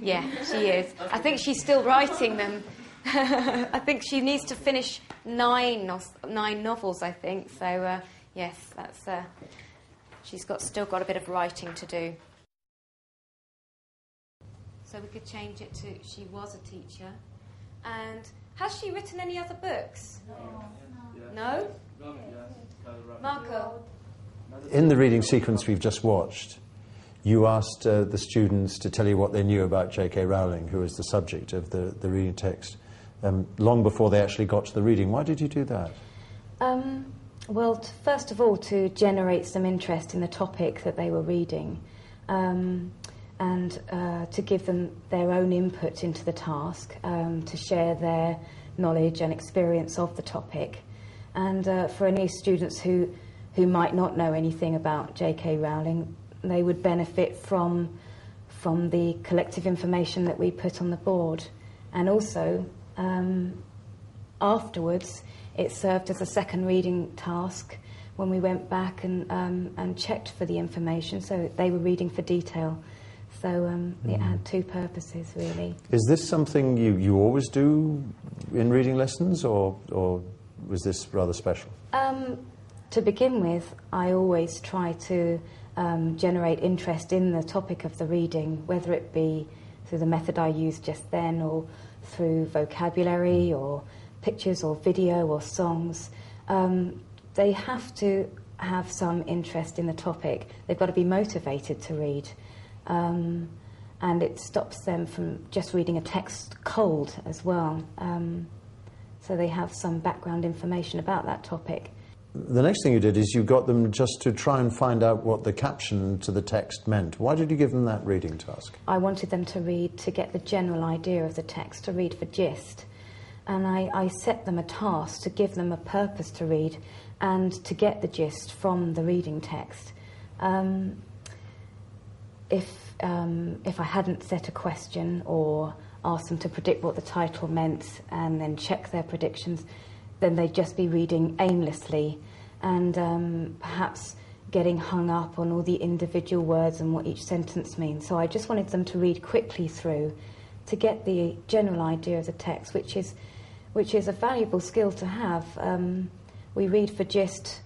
Speaker 16: Yeah, she is. I think she's still writing them. I think she needs to finish 9 novels, I think. So, yes, that's she's still got a bit of writing to do. So we could change it to she was a teacher. And has she written any other books? No? Marco?
Speaker 13: In the reading sequence we've just watched, you asked the students to tell you what they knew about J.K. Rowling, who is the subject of the reading text, long before they actually got to the reading. Why did you do that?
Speaker 21: Well, first of all, to generate some interest in the topic that they were reading, and to give them their own input into the task, to share their knowledge and experience of the topic. And for any students who might not know anything about J.K. Rowling, they would benefit from the collective information that we put on the board. And also, afterwards, it served as a second reading task when we went back and checked for the information, so they were reading for detail. So it had two purposes, really.
Speaker 13: Is this something you always do in reading lessons, or was this rather special?
Speaker 21: To begin with, I always try to generate interest in the topic of the reading, whether it be through the method I used just then, or through vocabulary, or pictures, or video, or songs. They have to have some interest in the topic. They've got to be motivated to read. And it stops them from just reading a text cold as well. So they have some background information about that topic.
Speaker 13: The next thing you did is you got them just to try and find out what the caption to the text meant. Why did you give them that reading task?
Speaker 21: I wanted them to read to get the general idea of the text, to read for gist. And I set them a task to give them a purpose to read and to get the gist from the reading text. If I hadn't set a question or asked them to predict what the title meant and then check their predictions, then they'd just be reading aimlessly and perhaps getting hung up on all the individual words and what each sentence means. So I just wanted them to read quickly through to get the general idea of the text, which is a valuable skill to have. We read for gist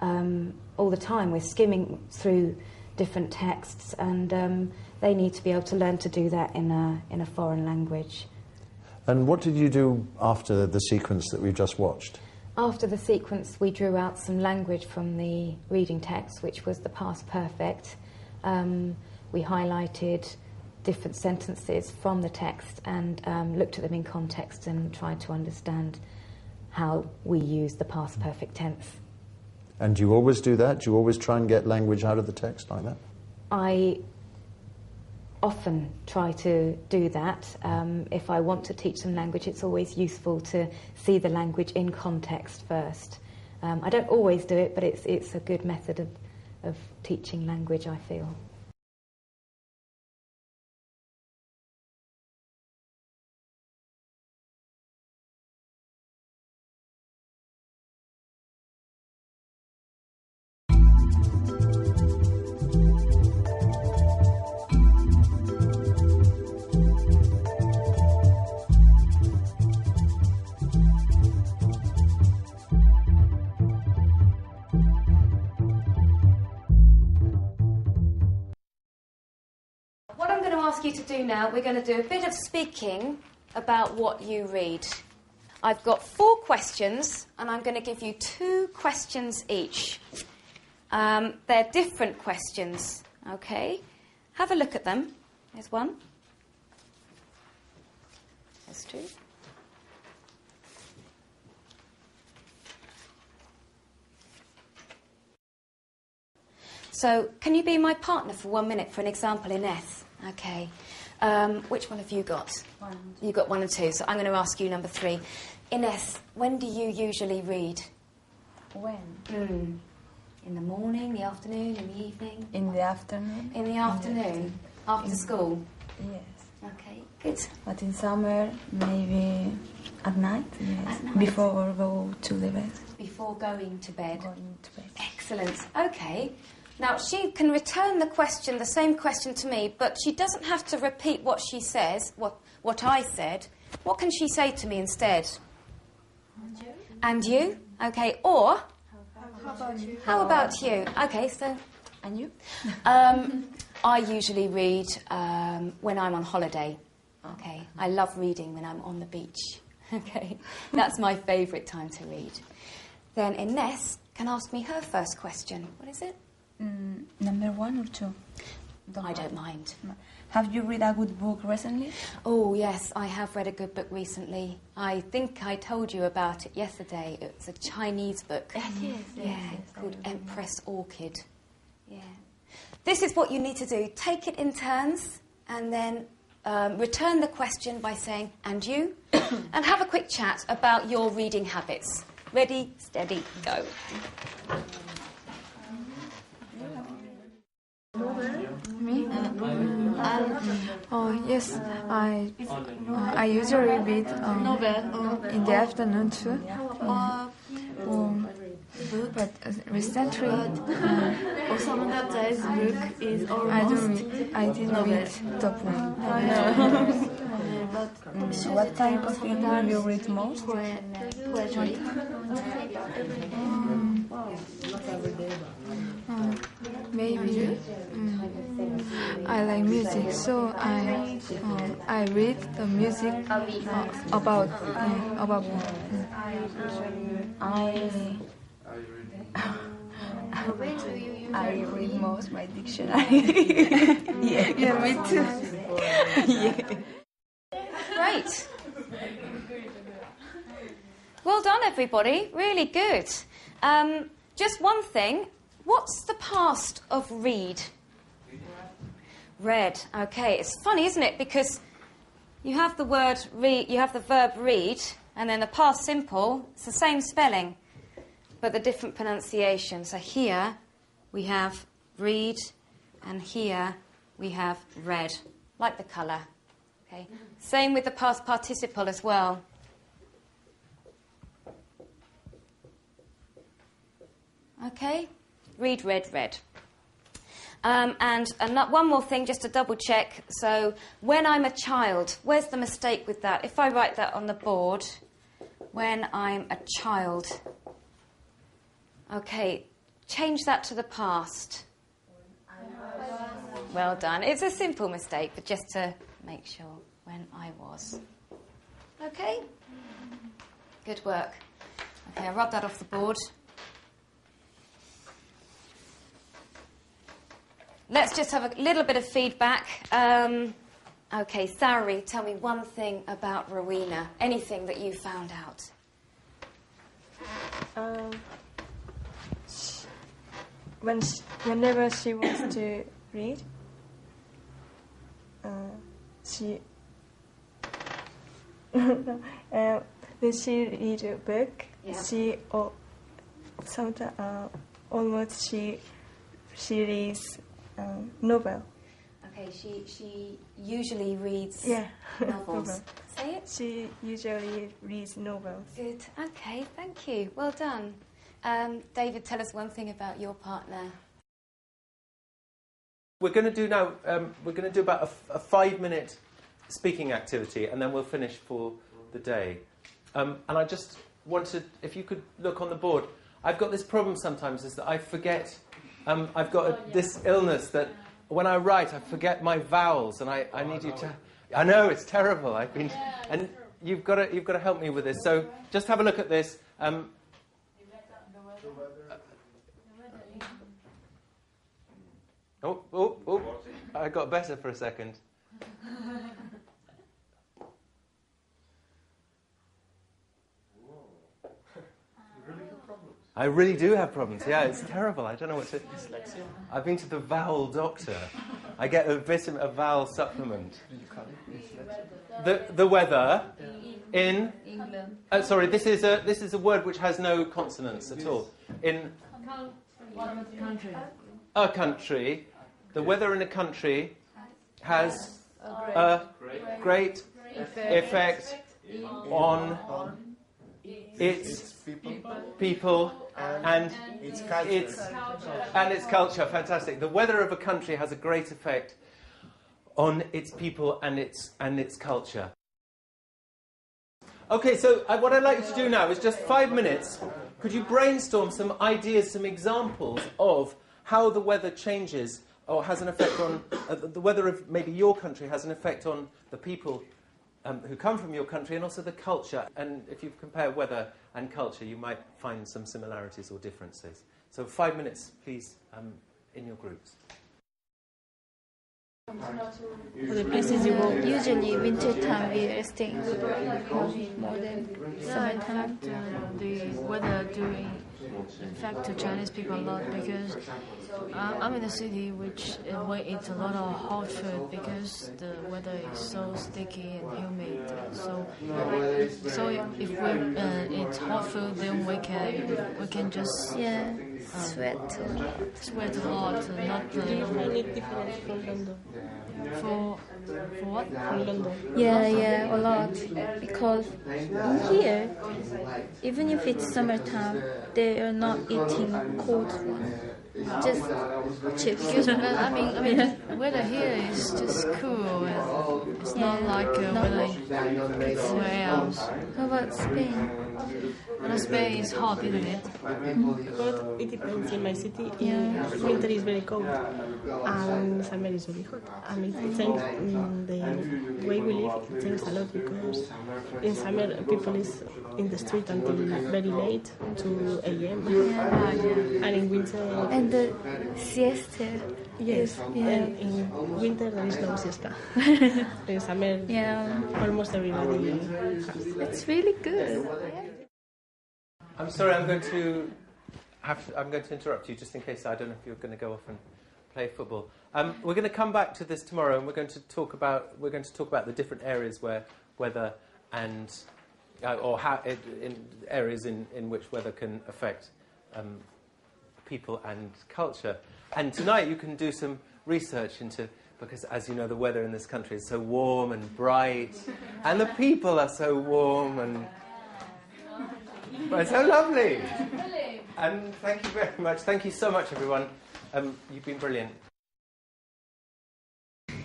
Speaker 21: all the time. We're skimming through different texts, and they need to be able to learn to do that in a foreign language.
Speaker 13: And what did you do after the sequence that we've just watched?
Speaker 21: After the sequence, we drew out some language from the reading text, which was the past perfect. We highlighted different sentences from the text and looked at them in context and tried to understand how we use the past perfect tense.
Speaker 13: And do you always do that? Do you always try and get language out of the text like that?
Speaker 21: I often try to do that. If I want to teach some language, it's always useful to see the language in context first. I don't always do it, but it's a good method of teaching language, I feel.
Speaker 16: What I'm going to ask you to do now, we're going to do a bit of speaking about what you read. I've got 4 questions, and I'm going to give you 2 questions each. They're different questions, okay? Have a look at them. There's one. There's 2. So, can you be my partner for 1 minute for an example, Ines? Okay. Which one have you got?
Speaker 2: 1.
Speaker 16: You got 1 and 2, so I'm going to ask you number 3. Ines, when do you usually read?
Speaker 2: When?
Speaker 16: In the morning, the afternoon, in the evening?
Speaker 8: In the afternoon.
Speaker 16: In the afternoon? After school?
Speaker 8: Yes.
Speaker 16: Okay, good.
Speaker 8: But in summer, maybe at night. Yes.
Speaker 16: At night.
Speaker 8: Before go to the bed.
Speaker 16: Before going to bed?
Speaker 8: Going to bed.
Speaker 16: Excellent. Okay. Now, she can return the same question to me, but she doesn't have to repeat what she says, what I said. What can she say to me instead?
Speaker 2: And you?
Speaker 16: And you? Okay, or...
Speaker 2: How about you?
Speaker 16: How about you? Okay, so...
Speaker 8: And you?
Speaker 16: I usually read when I'm on holiday. Okay, I love reading when I'm on the beach. Okay, that's my favourite time to read. Then Ines can ask me her first question. What is it?
Speaker 8: Number 1 or 2?
Speaker 16: I don't mind.
Speaker 8: Have you read a good book recently?
Speaker 16: Oh, yes, I have read a good book recently. I think I told you about it yesterday. It's a Chinese book.
Speaker 8: Yes,
Speaker 16: called Empress Orchid. Yeah. This is what you need to do. Take it in turns and then return the question by saying, and you? And have a quick chat about your reading habits. Ready, steady, go.
Speaker 2: Me? Oh yes, I usually read in the afternoon too. But recently,
Speaker 19: Osamu book is
Speaker 2: I didn't read top one.
Speaker 8: What type of film do you read most?
Speaker 2: Maybe I like music, so I read the music about.
Speaker 8: I read most my dictionary.
Speaker 2: Yeah, me too.
Speaker 8: Yeah.
Speaker 16: Great. Well done, everybody. Really good. Just one thing. What's the past of read? Read. Okay. It's funny, isn't it? Because you have the word read, you have the verb read, and then the past simple. It's the same spelling, but the different pronunciation. So here we have read, and here we have read, like the colour. Okay. Same with the past participle as well. Okay. Read, read, read. And one more thing, just to double check. So, when I'm a child, where's the mistake with that? If I write that on the board, when I'm a child. Okay, change that to the past. Well done. It's a simple mistake, but just to make sure, when I was. Okay? Good work. Okay, I'll rub that off the board. Let's just have a little bit of feedback. Okay, Sari, tell me one thing about Rowena. Anything that you found out.
Speaker 8: Whenever she wants to read, she when she reads a book, she sometimes almost she reads novel.
Speaker 16: Okay, she usually reads novels.
Speaker 8: Novel.
Speaker 16: Say it.
Speaker 8: She usually reads novels.
Speaker 16: Good. Okay, thank you. Well done. David, tell us one thing about your partner.
Speaker 17: We're going to do now. We're going to do about a 5-minute speaking activity, and then we'll finish for the day. And I just wanted, if you could look on the board. I've got this problem sometimes, is that I forget. I've got this illness that when I write, I forget my vowels, and I need you to. I know it's terrible. And you've got to help me with this. So just have a look at this. Oh! I got better for a second. I really do have problems. Yeah, it's terrible. I don't know what to. Dyslexia. I've been to the vowel doctor. I get a vowel supplement. The weather in
Speaker 20: England.
Speaker 17: Sorry, this is a word which has no consonants at all. In
Speaker 20: Country.
Speaker 17: a country, the weather in a country has a great effect on its people and its culture. Fantastic. The weather of a country has a great effect on its people and its culture. Okay, so what I'd like you to do now is just 5 minutes. Could you brainstorm some ideas, some examples of how the weather changes or has an effect on the weather of maybe your country has an effect on the people who come from your country and also the culture. And if you compare weather and culture, you might find some similarities or differences. So 5 minutes, please, in your groups.
Speaker 20: For the places you go, usually winter time we are staying more than summertime.
Speaker 6: The weather doing affect to Chinese people a lot because I'm in a city which we eat a lot of hot food because the weather is so sticky and humid. So if we eat hot food, then we can just
Speaker 20: sweat
Speaker 6: a lot. Not
Speaker 22: Any difference from London?
Speaker 6: For what?
Speaker 22: From London.
Speaker 20: Yeah, a lot. Because in here, even if it's summertime, they are not eating cold one. Just chips.
Speaker 6: Because, I mean, the weather here is just cool. It's not like weather somewhere else.
Speaker 20: How about Spain?
Speaker 6: Well, Spain is hot, isn't it?
Speaker 22: But it depends. In my city, winter is very cold and summer is very hot. And it changes the way we live. It changes a lot because in summer people is in the street until very late, 2 a.m. And in winter.
Speaker 20: And the siesta.
Speaker 22: Yes, and in winter there is no siesta. In summer, almost everybody has.
Speaker 20: It's really good.
Speaker 17: I'm sorry, I'm going to interrupt you just in case. I don't know if you're going to go off and play football. We're going to come back to this tomorrow, and we're going to talk about the different areas where weather and or how in areas in which weather can affect people and culture. And tonight you can do some research into, because as you know, the weather in this country is so warm and bright, and the people are so warm and so lovely. And thank you very much. Thank you so much, everyone. You've been brilliant.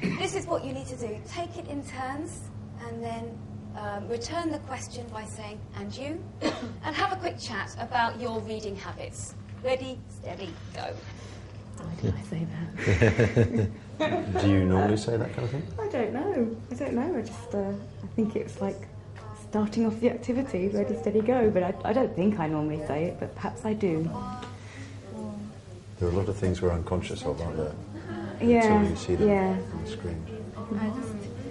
Speaker 16: This is what you need to do. Take it in turns and then return the question by saying, and you? And have a quick chat about your reading habits. Ready, steady, go.
Speaker 8: Why did I say that?
Speaker 13: Do you normally say that kind of thing?
Speaker 8: I don't know. I just I think it's like starting off the activity, ready, steady, go. But I don't think I normally say it, but perhaps I do.
Speaker 13: There are a lot of things we're unconscious of, aren't there?
Speaker 8: Yeah.
Speaker 13: Until you see them on the screen.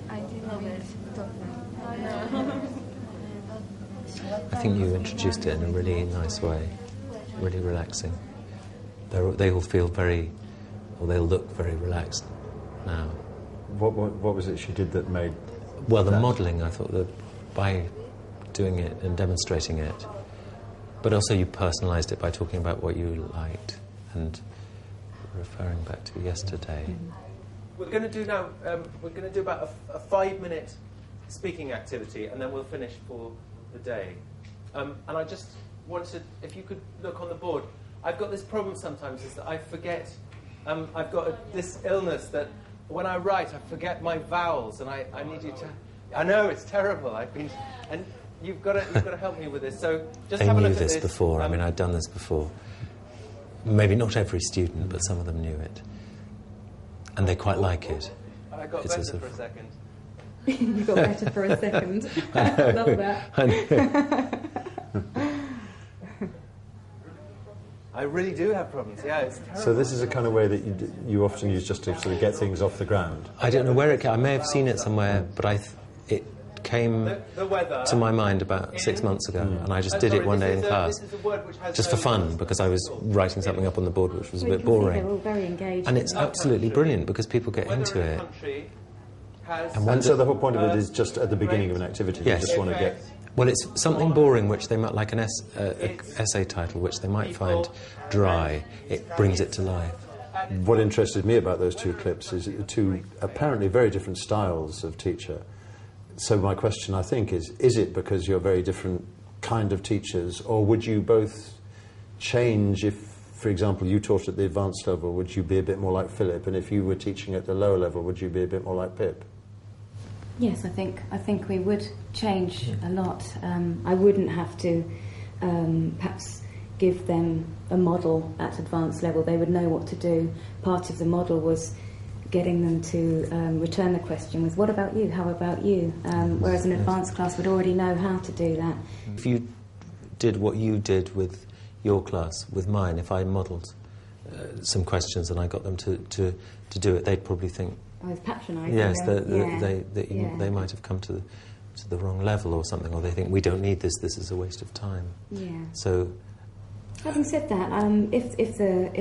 Speaker 20: I
Speaker 18: I think you introduced it in a really nice way, really relaxing. They all feel very, or they'll look very relaxed now.
Speaker 13: What was it she did that made...
Speaker 18: Well, the modelling, I thought that by doing it and demonstrating it, but also you personalised it by talking about what you liked and referring back to yesterday.
Speaker 17: We're going to do now, we're going to do about a 5-minute speaking activity, and then we'll finish for the day. And I just wanted, if you could look on the board, I've got this problem sometimes, is that I forget, I've got this illness that when I write, I forget my vowels, and I need you to, I know, it's terrible, and you've got to help me with this, so just have a look at this.
Speaker 18: They knew this before, I mean, I'd done this before. Maybe not every student, but some of them knew it. And they quite like it.
Speaker 17: I got better for a second.
Speaker 8: You got better for a second.
Speaker 18: I know.
Speaker 8: Love that.
Speaker 18: I know.
Speaker 17: I really do have problems, yeah, it's terrible.
Speaker 13: So this is a kind of way that you often use just to sort of get things off the ground?
Speaker 18: I don't know where it came. I may have seen it somewhere, but it came to my mind about 6 months ago, and I just did it one day in class, just for fun, because I was writing something up on the board which was a bit boring.
Speaker 8: They're all very engaged.
Speaker 18: And it's absolutely brilliant, because people get into it.
Speaker 13: And so the whole point of it is just at the beginning of an activity,
Speaker 18: yes.
Speaker 13: You just want to get...
Speaker 18: Well, it's something boring, which they might, like an essay title, which they might find dry. It brings it to life.
Speaker 13: What interested me about those two clips is two apparently very different styles of teacher. So my question, I think, is it because you're very different kind of teachers, or would you both change if, for example, you taught at the advanced level, would you be a bit more like Philip, and if you were teaching at the lower level, would you be a bit more like Pip?
Speaker 21: Yes, I think we would change a lot. I wouldn't have to perhaps give them a model at advanced level. They would know what to do. Part of the model was getting them to return the question with, what about you, how about you? Whereas an advanced class would already know how to do that.
Speaker 18: If you did what you did with your class, with mine, if I modelled some questions and I got them to do it, they'd probably think...
Speaker 21: I was patronising.
Speaker 18: Yes,
Speaker 21: them.
Speaker 18: They might have come to the wrong level or something, or they think, we don't need this is a waste of time.
Speaker 21: Yeah.
Speaker 18: So...
Speaker 21: Having said that, if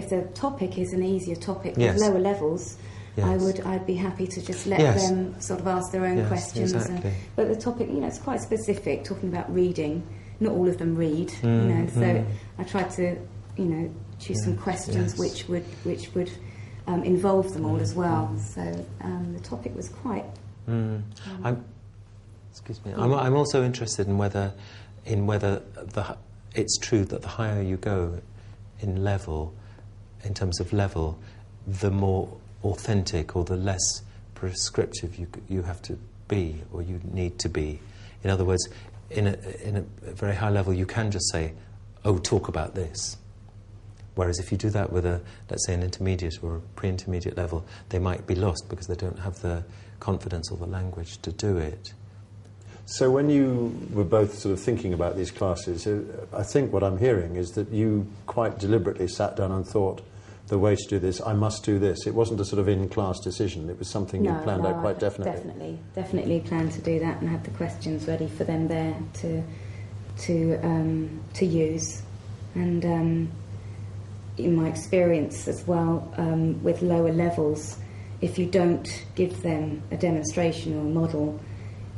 Speaker 21: the topic is an easier topic with
Speaker 18: yes.
Speaker 21: lower levels...
Speaker 18: Yes.
Speaker 21: I'd be happy to just let
Speaker 18: yes.
Speaker 21: them sort of ask their own
Speaker 18: yes,
Speaker 21: questions.
Speaker 18: Exactly.
Speaker 21: But the topic, it's quite specific, talking about reading. Not all of them read, so I try to, choose some questions which would involve them all as well. So the topic was quite...
Speaker 18: Excuse me. I'm also interested in whether it's true that the higher you go in terms of level, the more authentic or the less prescriptive you have to be, or you need to be. In other words, in a very high level, you can just say, "Oh, talk about this." Whereas if you do that with let's say, an intermediate or a pre-intermediate level, they might be lost because they don't have the confidence or the language to do it.
Speaker 13: So when you were both sort of thinking about these classes, I think what I'm hearing is that you quite deliberately sat down and thought, the way to do this, I must do this. It wasn't a sort of in-class decision. It was something you planned out quite definitely.
Speaker 21: Definitely planned to do that and have the questions ready for them there to use. And in my experience as well, with lower levels, if you don't give them a demonstration or a model,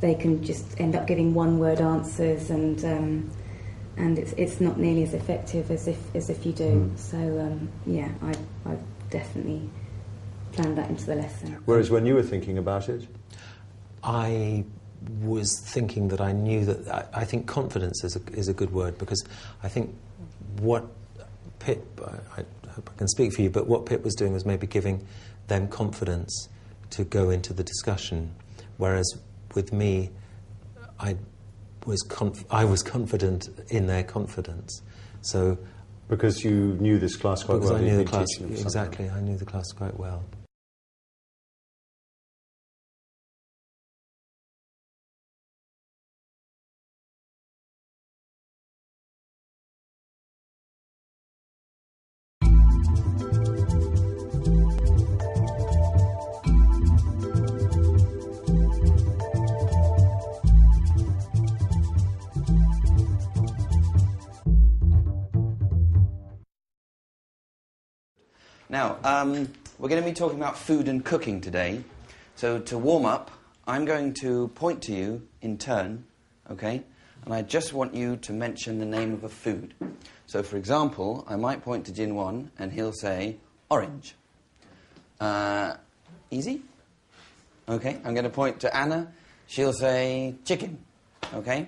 Speaker 21: they can just end up giving one-word answers, and it's not nearly as effective as if you do. So I definitely planned that into the lesson.
Speaker 13: Whereas when you were thinking about it,
Speaker 18: I was thinking that I knew that I think confidence is a good word, because I think what Pip, I hope I can speak for you, but what Pip was doing was maybe giving them confidence to go into the discussion, whereas with me, I was confident in their confidence. So
Speaker 13: because you knew this class quite well,
Speaker 18: I knew the class exactly. I knew the class quite well.
Speaker 7: Now, we're going to be talking about food and cooking today. So to warm up, I'm going to point to you in turn, okay? And I just want you to mention the name of a food. So, for example, I might point to Jin Won, and he'll say orange. Easy? Okay, I'm going to point to Anna. She'll say chicken. Okay?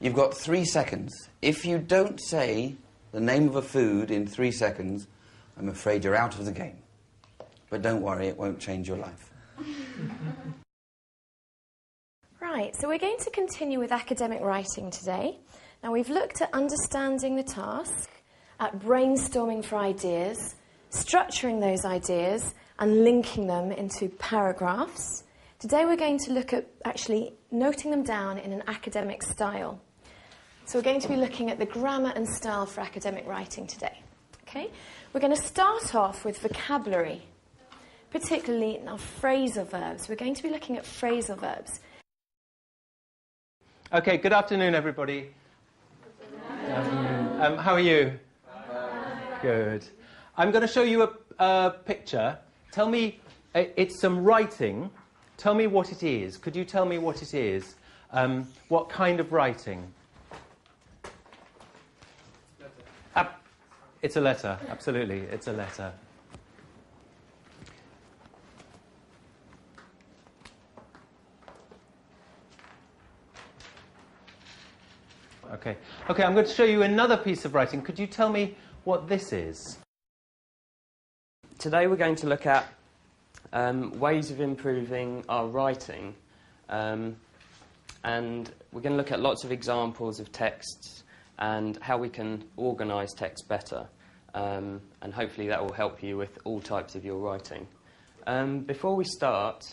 Speaker 7: You've got 3 seconds. If you don't say the name of a food in 3 seconds, I'm afraid you're out of the game. But don't worry, it won't change your life.
Speaker 4: Right, so we're going to continue with academic writing today. Now, we've looked at understanding the task, at brainstorming for ideas, structuring those ideas, and linking them into paragraphs. Today we're going to look at actually noting them down in an academic style. So we're going to be looking at the grammar and style for academic writing today. Okay? We're going to start off with vocabulary, particularly now phrasal verbs. We're going to be looking at phrasal verbs.
Speaker 17: Okay, good afternoon, everybody. Good afternoon. How are you? Good. I'm going to show you a picture. Tell me, it's some writing. Tell me what it is. Could you tell me what it is? What kind of writing? It's a letter, absolutely. It's a letter. Okay. Okay, I'm going to show you another piece of writing. Could you tell me what this is?
Speaker 9: Today we're going to look at ways of improving our writing, and we're going to look at lots of examples of texts and how we can organise text better, and hopefully that will help you with all types of your writing. Before we start,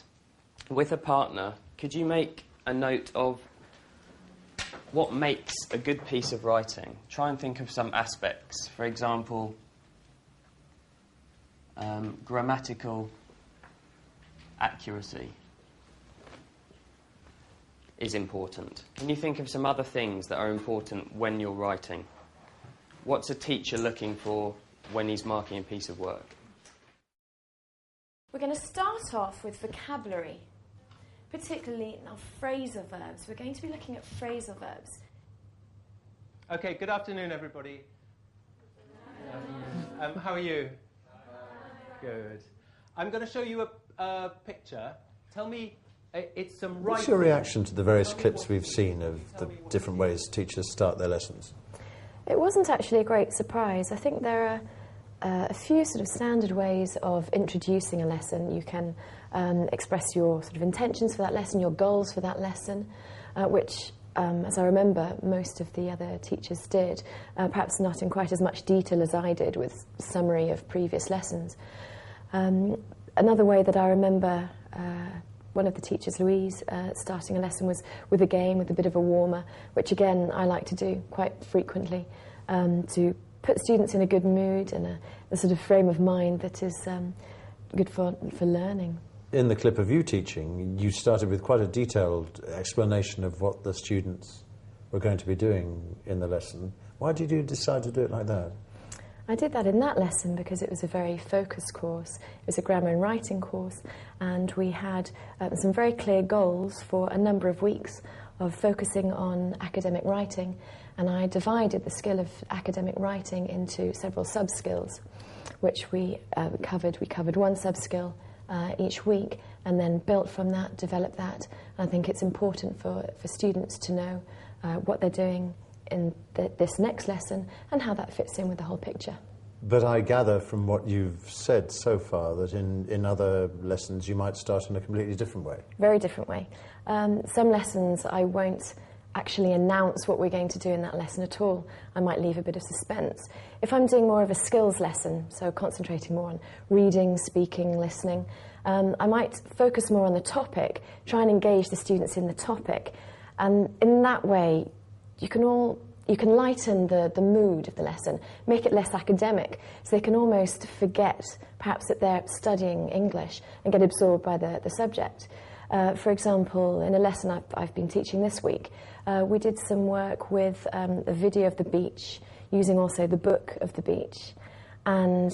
Speaker 9: with a partner, could you make a note of what makes a good piece of writing? Try and think of some aspects. For example, grammatical accuracy is important. Can you think of some other things that are important when you're writing? What's a teacher looking for when he's marking a piece of work?
Speaker 4: We're going to start off with vocabulary, particularly now phrasal verbs. We're going to be looking at phrasal verbs.
Speaker 17: Okay, good afternoon, everybody. How are you? Good. I'm going to show you a picture. Tell me, it's some writing.
Speaker 13: What's your reaction to the various clips we've seen of the different ways teachers start their lessons?
Speaker 4: It wasn't actually a great surprise. I think there are a few sort of standard ways of introducing a lesson. You can express your sort of intentions for that lesson, your goals for that lesson, which, as I remember, most of the other teachers did, perhaps not in quite as much detail as I did with summary of previous lessons. Another way that I remember one of the teachers, Louise, starting a lesson was with a game, with a bit of a warmer, which again I like to do quite frequently to put students in a good mood and a sort of frame of mind that is good for learning.
Speaker 13: In the clip of you teaching, you started with quite a detailed explanation of what the students were going to be doing in the lesson. Why did you decide to do it like that?
Speaker 4: I did that in that lesson because it was a very focused course. It was a grammar and writing course, and we had some very clear goals for a number of weeks of focusing on academic writing, and I divided the skill of academic writing into several sub-skills, which we covered. We covered one sub-skill each week, and then built from that, developed that. And I think it's important for students to know what they're doing in this next lesson and how that fits in with the whole picture.
Speaker 13: But I gather from what you've said so far that in other lessons you might start in a completely different way.
Speaker 4: Very different way. Some lessons I won't actually announce what we're going to do in that lesson at all. I might leave a bit of suspense. If I'm doing more of a skills lesson, so concentrating more on reading, speaking, listening, I might focus more on the topic, try and engage the students in the topic, and in that way you can lighten the mood of the lesson, make it less academic, so they can almost forget perhaps that they're studying English and get absorbed by the subject. For example, in a lesson I've been teaching this week, we did some work with a video of the beach, using also the book of the beach. And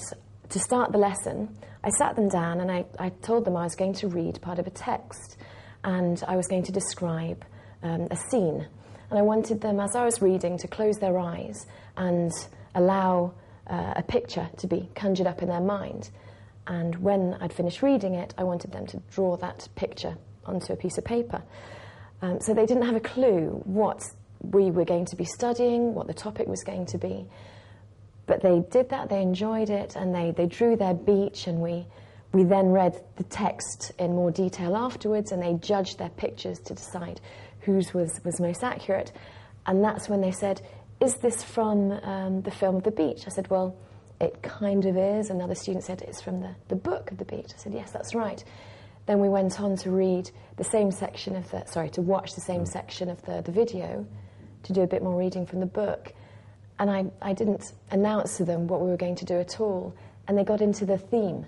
Speaker 4: to start the lesson, I sat them down and I told them I was going to read part of a text and I was going to describe a scene. And I wanted them, as I was reading, to close their eyes and allow a picture to be conjured up in their mind. And when I'd finished reading it, I wanted them to draw that picture onto a piece of paper. So they didn't have a clue what we were going to be studying, what the topic was going to be. But they did that, they enjoyed it, and they drew their beach, and we then read the text in more detail afterwards, and they judged their pictures to decide whose was most accurate. And that's when they said, is this from the film of The Beach? I said, well, it kind of is. Another student said, it's from the book of The Beach. I said, yes, that's right. Then we went on to read the same section of to watch the same section of the video, to do a bit more reading from the book. And I didn't announce to them what we were going to do at all, and they got into the theme.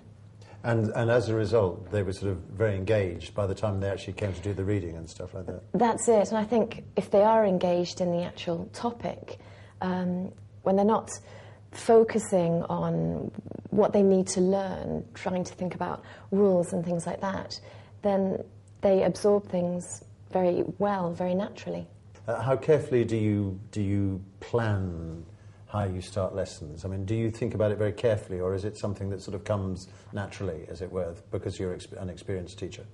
Speaker 13: And as a result, they were sort of very engaged by the time they actually came to do the reading and stuff like that.
Speaker 4: That's it, and I think if they are engaged in the actual topic, when they're not focusing on what they need to learn, trying to think about rules and things like that, then they absorb things very well, very naturally.
Speaker 13: How carefully do you plan how you start lessons? I mean, do you think about it very carefully, or is it something that sort of comes naturally, as it were, because you're an experienced teacher?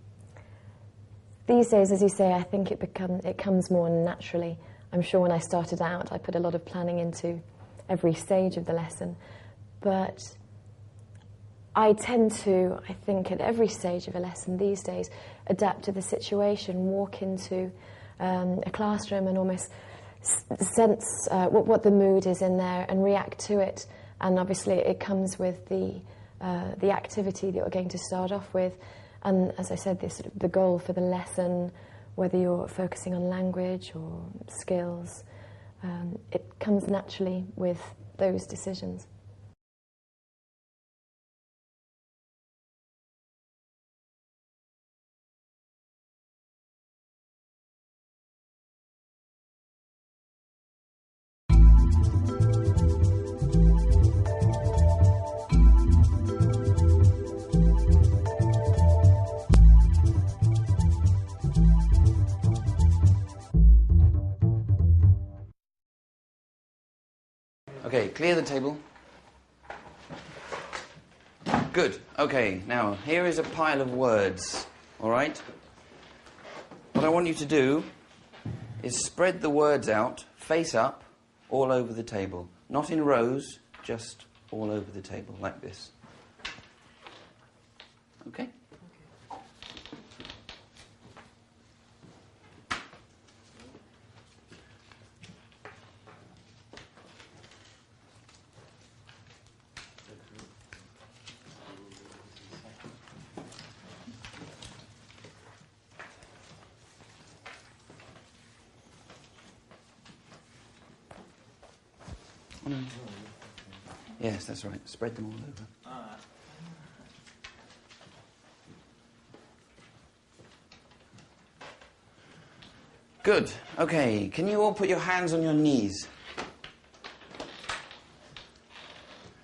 Speaker 4: These days, as you say, I think it comes more naturally. I'm sure when I started out, I put a lot of planning into every stage of the lesson, but I tend to, I think, at every stage of a lesson these days, adapt to the situation, walk into a classroom and almost sense what the mood is in there and react to it. And obviously it comes with the activity that we're going to start off with. And as I said, the goal for the lesson, whether you're focusing on language or skills, it comes naturally with those decisions.
Speaker 7: Okay, clear the table. Good. Okay, now here is a pile of words, all right? What I want you to do is spread the words out, face up, all over the table. Not in rows, just all over the table, like this. Okay? Yes, that's right. Spread them all over. Good. Okay. Can you all put your hands on your knees?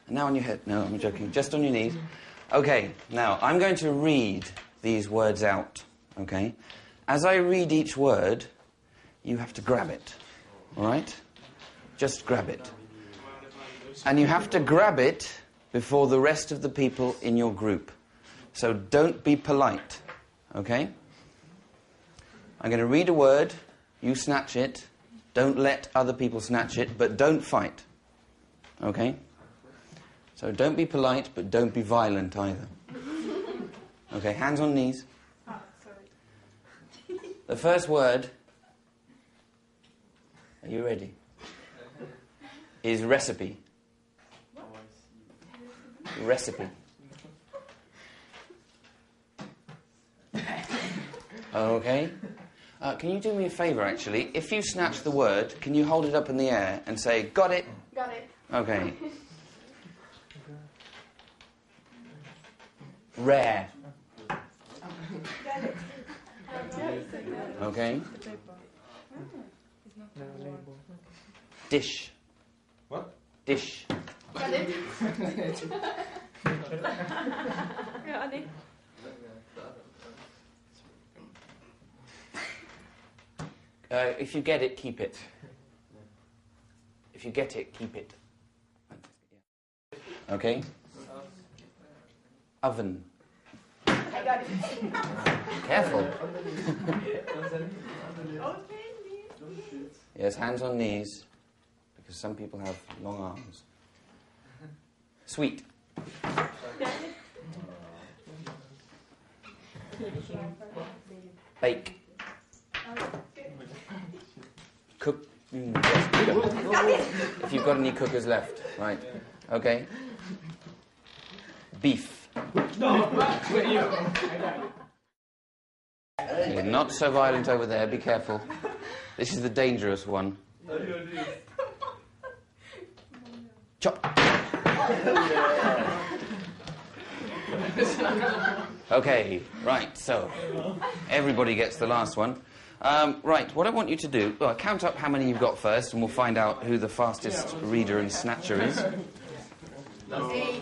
Speaker 7: And now on your head. No, I'm joking. Just on your knees. Okay. Now, I'm going to read these words out. Okay? As I read each word, you have to grab it. All right? Just grab it. And you have to grab it before the rest of the people in your group. So don't be polite, okay? I'm going to read a word, you snatch it. Don't let other people snatch it, but don't fight, okay? So don't be polite, but don't be violent either. Okay, hands on knees. The first word, are you ready? Is recipe. Recipe. Okay. Can you do me a favour, actually? If you snatch the word, can you hold it up in the air and say, got it?
Speaker 4: Got it.
Speaker 7: Okay. Rare. Okay. Dish.
Speaker 17: What?
Speaker 7: Dish.
Speaker 4: Got it.
Speaker 7: If you get it, keep it. If you get it, keep it. Okay? Oven.
Speaker 19: I got it.
Speaker 7: Careful. Yes, hands on knees, because some people have long arms. Sweet. Bake. Cook. Yes, if you've got any cookers left. Right. Okay. Beef. You're not so violent over there, be careful. This is the dangerous one. Chop. Okay, right, so everybody gets the last one. Right, what I want you to do, well, count up how many you've got first, and we'll find out who the fastest reader and snatcher is.
Speaker 19: 8.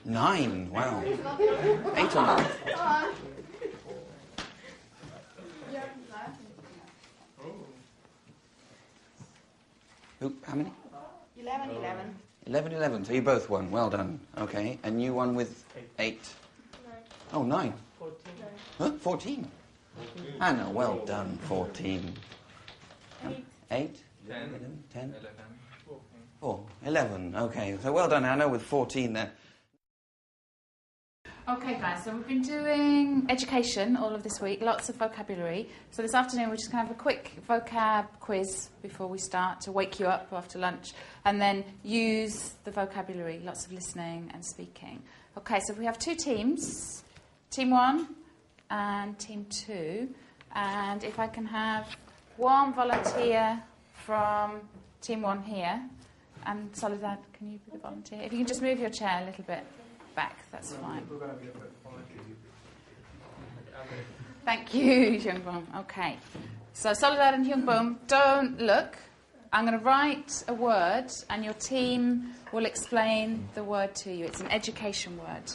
Speaker 7: 9, wow. 8 or 9? How many?
Speaker 19: 11.
Speaker 7: 11. So you both won. Well done. Okay. And you won with 8.
Speaker 19: 9.
Speaker 7: Oh, 9.
Speaker 19: 14.
Speaker 7: Huh? 14. Anna, well done. 14. 8. 10. 4. 11. Okay. So well done, Anna, with 14 there.
Speaker 3: Okay, guys, so we've been doing education all of this week, lots of vocabulary. So this afternoon we're just going to have a quick vocab quiz before we start to wake you up after lunch, and then use the vocabulary, lots of listening and speaking. Okay, so we have 2 teams, Team 1 and Team 2. And if I can have one volunteer from Team 1 here, and Soledad, can you be the volunteer? If you can just move your chair a little bit back, that's fine. Thank you, Hyungbom. Okay. So Soledad and Hyungbom, don't look. I'm going to write a word and your team will explain the word to you. It's an education word.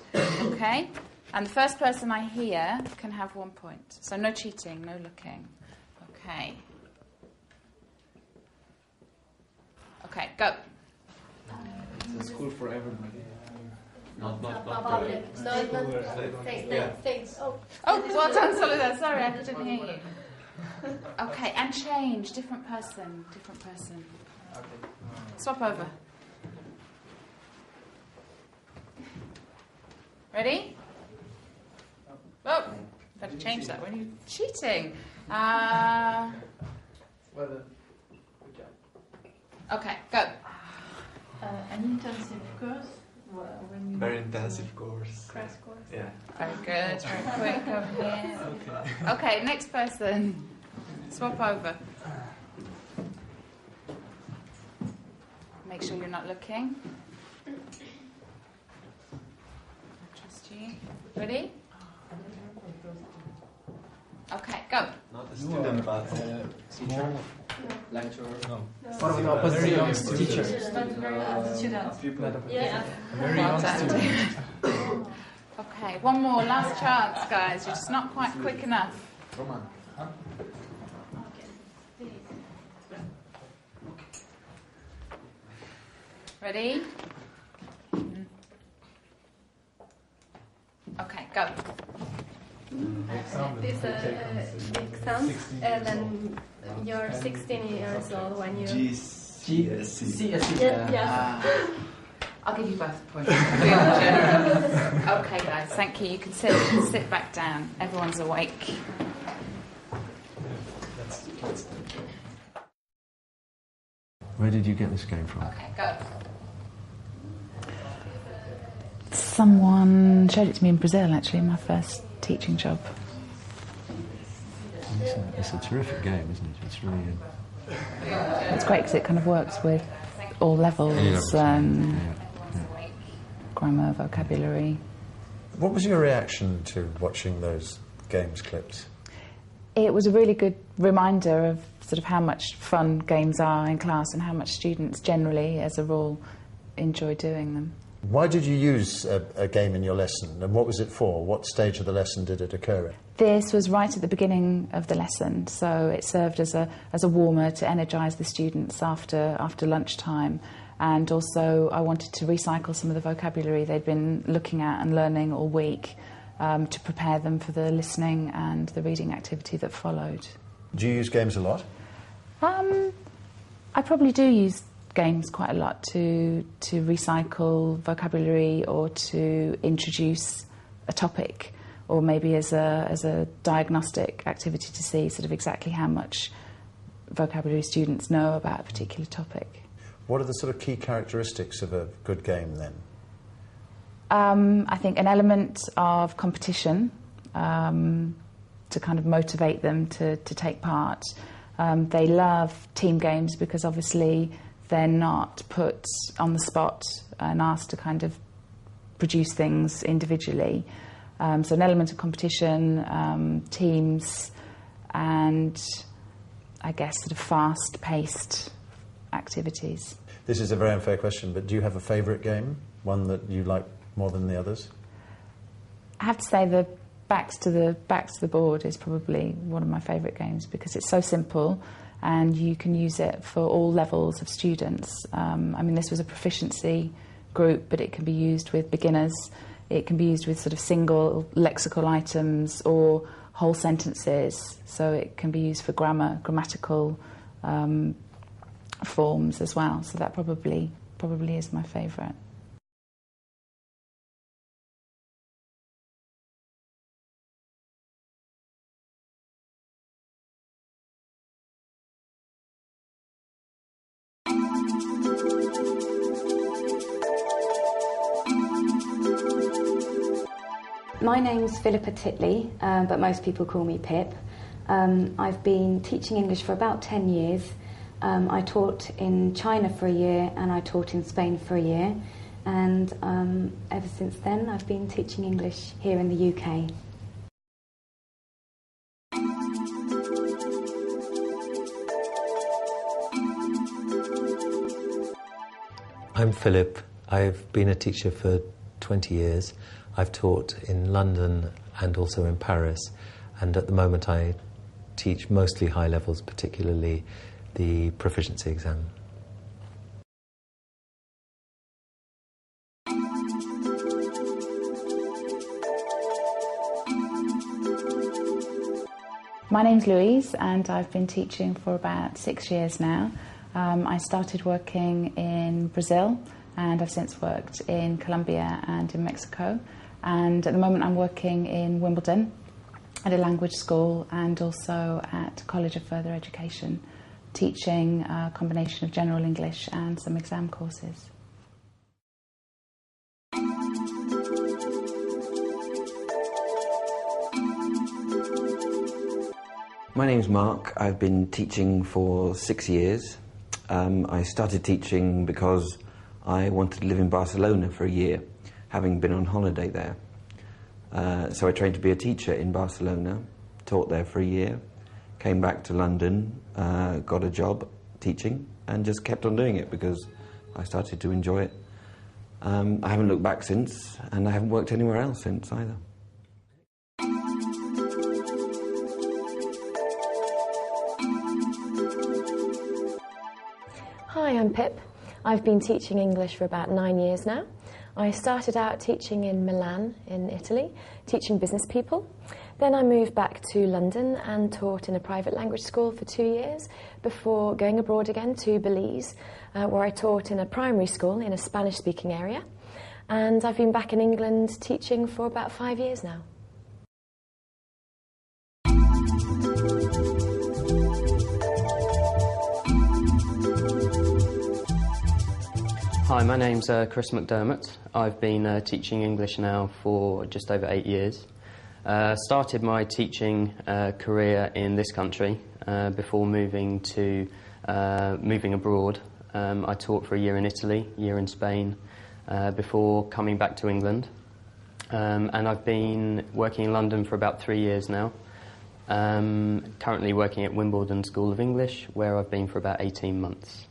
Speaker 3: Okay? And the first person I hear can have 1 point. So no cheating, no looking. Okay. Okay, go.
Speaker 12: It's a school for everybody. Not
Speaker 19: public. No, it's not things. Oh,
Speaker 3: well done, Soledad. Sorry, I didn't hear you. Okay, and change. Different person. Swap over. Ready? Oh, better change that when you're cheating. Okay, go.
Speaker 10: An intensive course.
Speaker 12: Very intensive course.
Speaker 10: Crash course.
Speaker 12: Yeah.
Speaker 3: Very good, very quick over here. Okay, next person. Swap over. Make sure you're not looking. I trust you. Ready? Okay, go.
Speaker 12: Not a student, but teacher. Lecturer. No.
Speaker 5: What about very young teacher?
Speaker 10: Yeah.
Speaker 5: Very young student.
Speaker 3: Okay, one more, last chance, guys. You're just not quite quick enough.
Speaker 12: Roman.
Speaker 3: Ready? Okay, go.
Speaker 10: This exam, and then you're 16 years old when you...
Speaker 12: CSE.
Speaker 10: Yeah.
Speaker 3: I'll give you both a point. Okay, guys, thank you. You can sit back down. Everyone's awake.
Speaker 13: Where did you get this game from?
Speaker 3: Okay, go. Someone showed it to me in Brazil, actually, my first teaching job.
Speaker 13: It's a terrific game, isn't it? It's really...
Speaker 3: It's great because it kind of works with all levels, grammar, vocabulary.
Speaker 13: What was your reaction to watching those games clips?
Speaker 14: It was a really good reminder of sort of how much fun games are in class and how much students generally, as a rule, enjoy doing them.
Speaker 13: Why did you use a game in your lesson, and what was it for? What stage of the lesson did it occur in?
Speaker 14: This was right at the beginning of the lesson, so it served as a warmer to energise the students after lunchtime. And also I wanted to recycle some of the vocabulary they'd been looking at and learning all week to prepare them for the listening and the reading activity that followed.
Speaker 13: Do you use games a lot?
Speaker 14: I probably do use games quite a lot to recycle vocabulary or to introduce a topic, or maybe as a diagnostic activity to see sort of exactly how much vocabulary students know about a particular topic.
Speaker 13: What are the sort of key characteristics of a good game then?
Speaker 14: I think an element of competition to kind of motivate them to take part. They love team games because obviously they're not put on the spot and asked to kind of produce things individually. So an element of competition, teams, and I guess sort of fast-paced activities.
Speaker 13: This is a very unfair question, but do you have a favourite game? One that you like more than the others?
Speaker 14: I have to say the Backs to the Board is probably one of my favourite games because it's so simple and you can use it for all levels of students. I mean, this was a proficiency group, but it can be used with beginners. It can be used with sort of single lexical items or whole sentences. So it can be used for grammatical forms as well. So that probably is my favourite.
Speaker 21: My name's Philippa Titley, but most people call me Pip. I've been teaching English for about 10 years. I taught in China for a year and I taught in Spain for a year. And ever since then, I've been teaching English here in the UK.
Speaker 18: I'm Philip. I've been a teacher for 20 years. I've taught in London and also in Paris, and at the moment I teach mostly high levels, particularly the proficiency exam.
Speaker 14: My name's Louise and I've been teaching for about 6 years now. I started working in Brazil and I've since worked in Colombia and in Mexico. And at the moment I'm working in Wimbledon at a language school and also at College of Further Education, teaching a combination of general English and some exam courses.
Speaker 1: My name's Mark. I've been teaching for 6 years. I started teaching because I wanted to live in Barcelona for a year, having been on holiday there. So I trained to be a teacher in Barcelona, taught there for a year, came back to London, got a job teaching, and just kept on doing it because I started to enjoy it. I haven't looked back since, and I haven't worked anywhere else since either.
Speaker 15: Hi, I'm Pip. I've been teaching English for about 9 years now. I started out teaching in Milan in Italy, teaching business people. Then I moved back to London and taught in a private language school for 2 years before going abroad again to Belize, where I taught in a primary school in a Spanish-speaking area. And I've been back in England teaching for about 5 years now.
Speaker 9: Hi, my name's Chris McDermott. I've been teaching English now for just over 8 years. Started my teaching career in this country before moving abroad. I taught for a year in Italy, a year in Spain, before coming back to England. And I've been working in London for about 3 years now. Currently working at Wimbledon School of English, where I've been for about 18 months.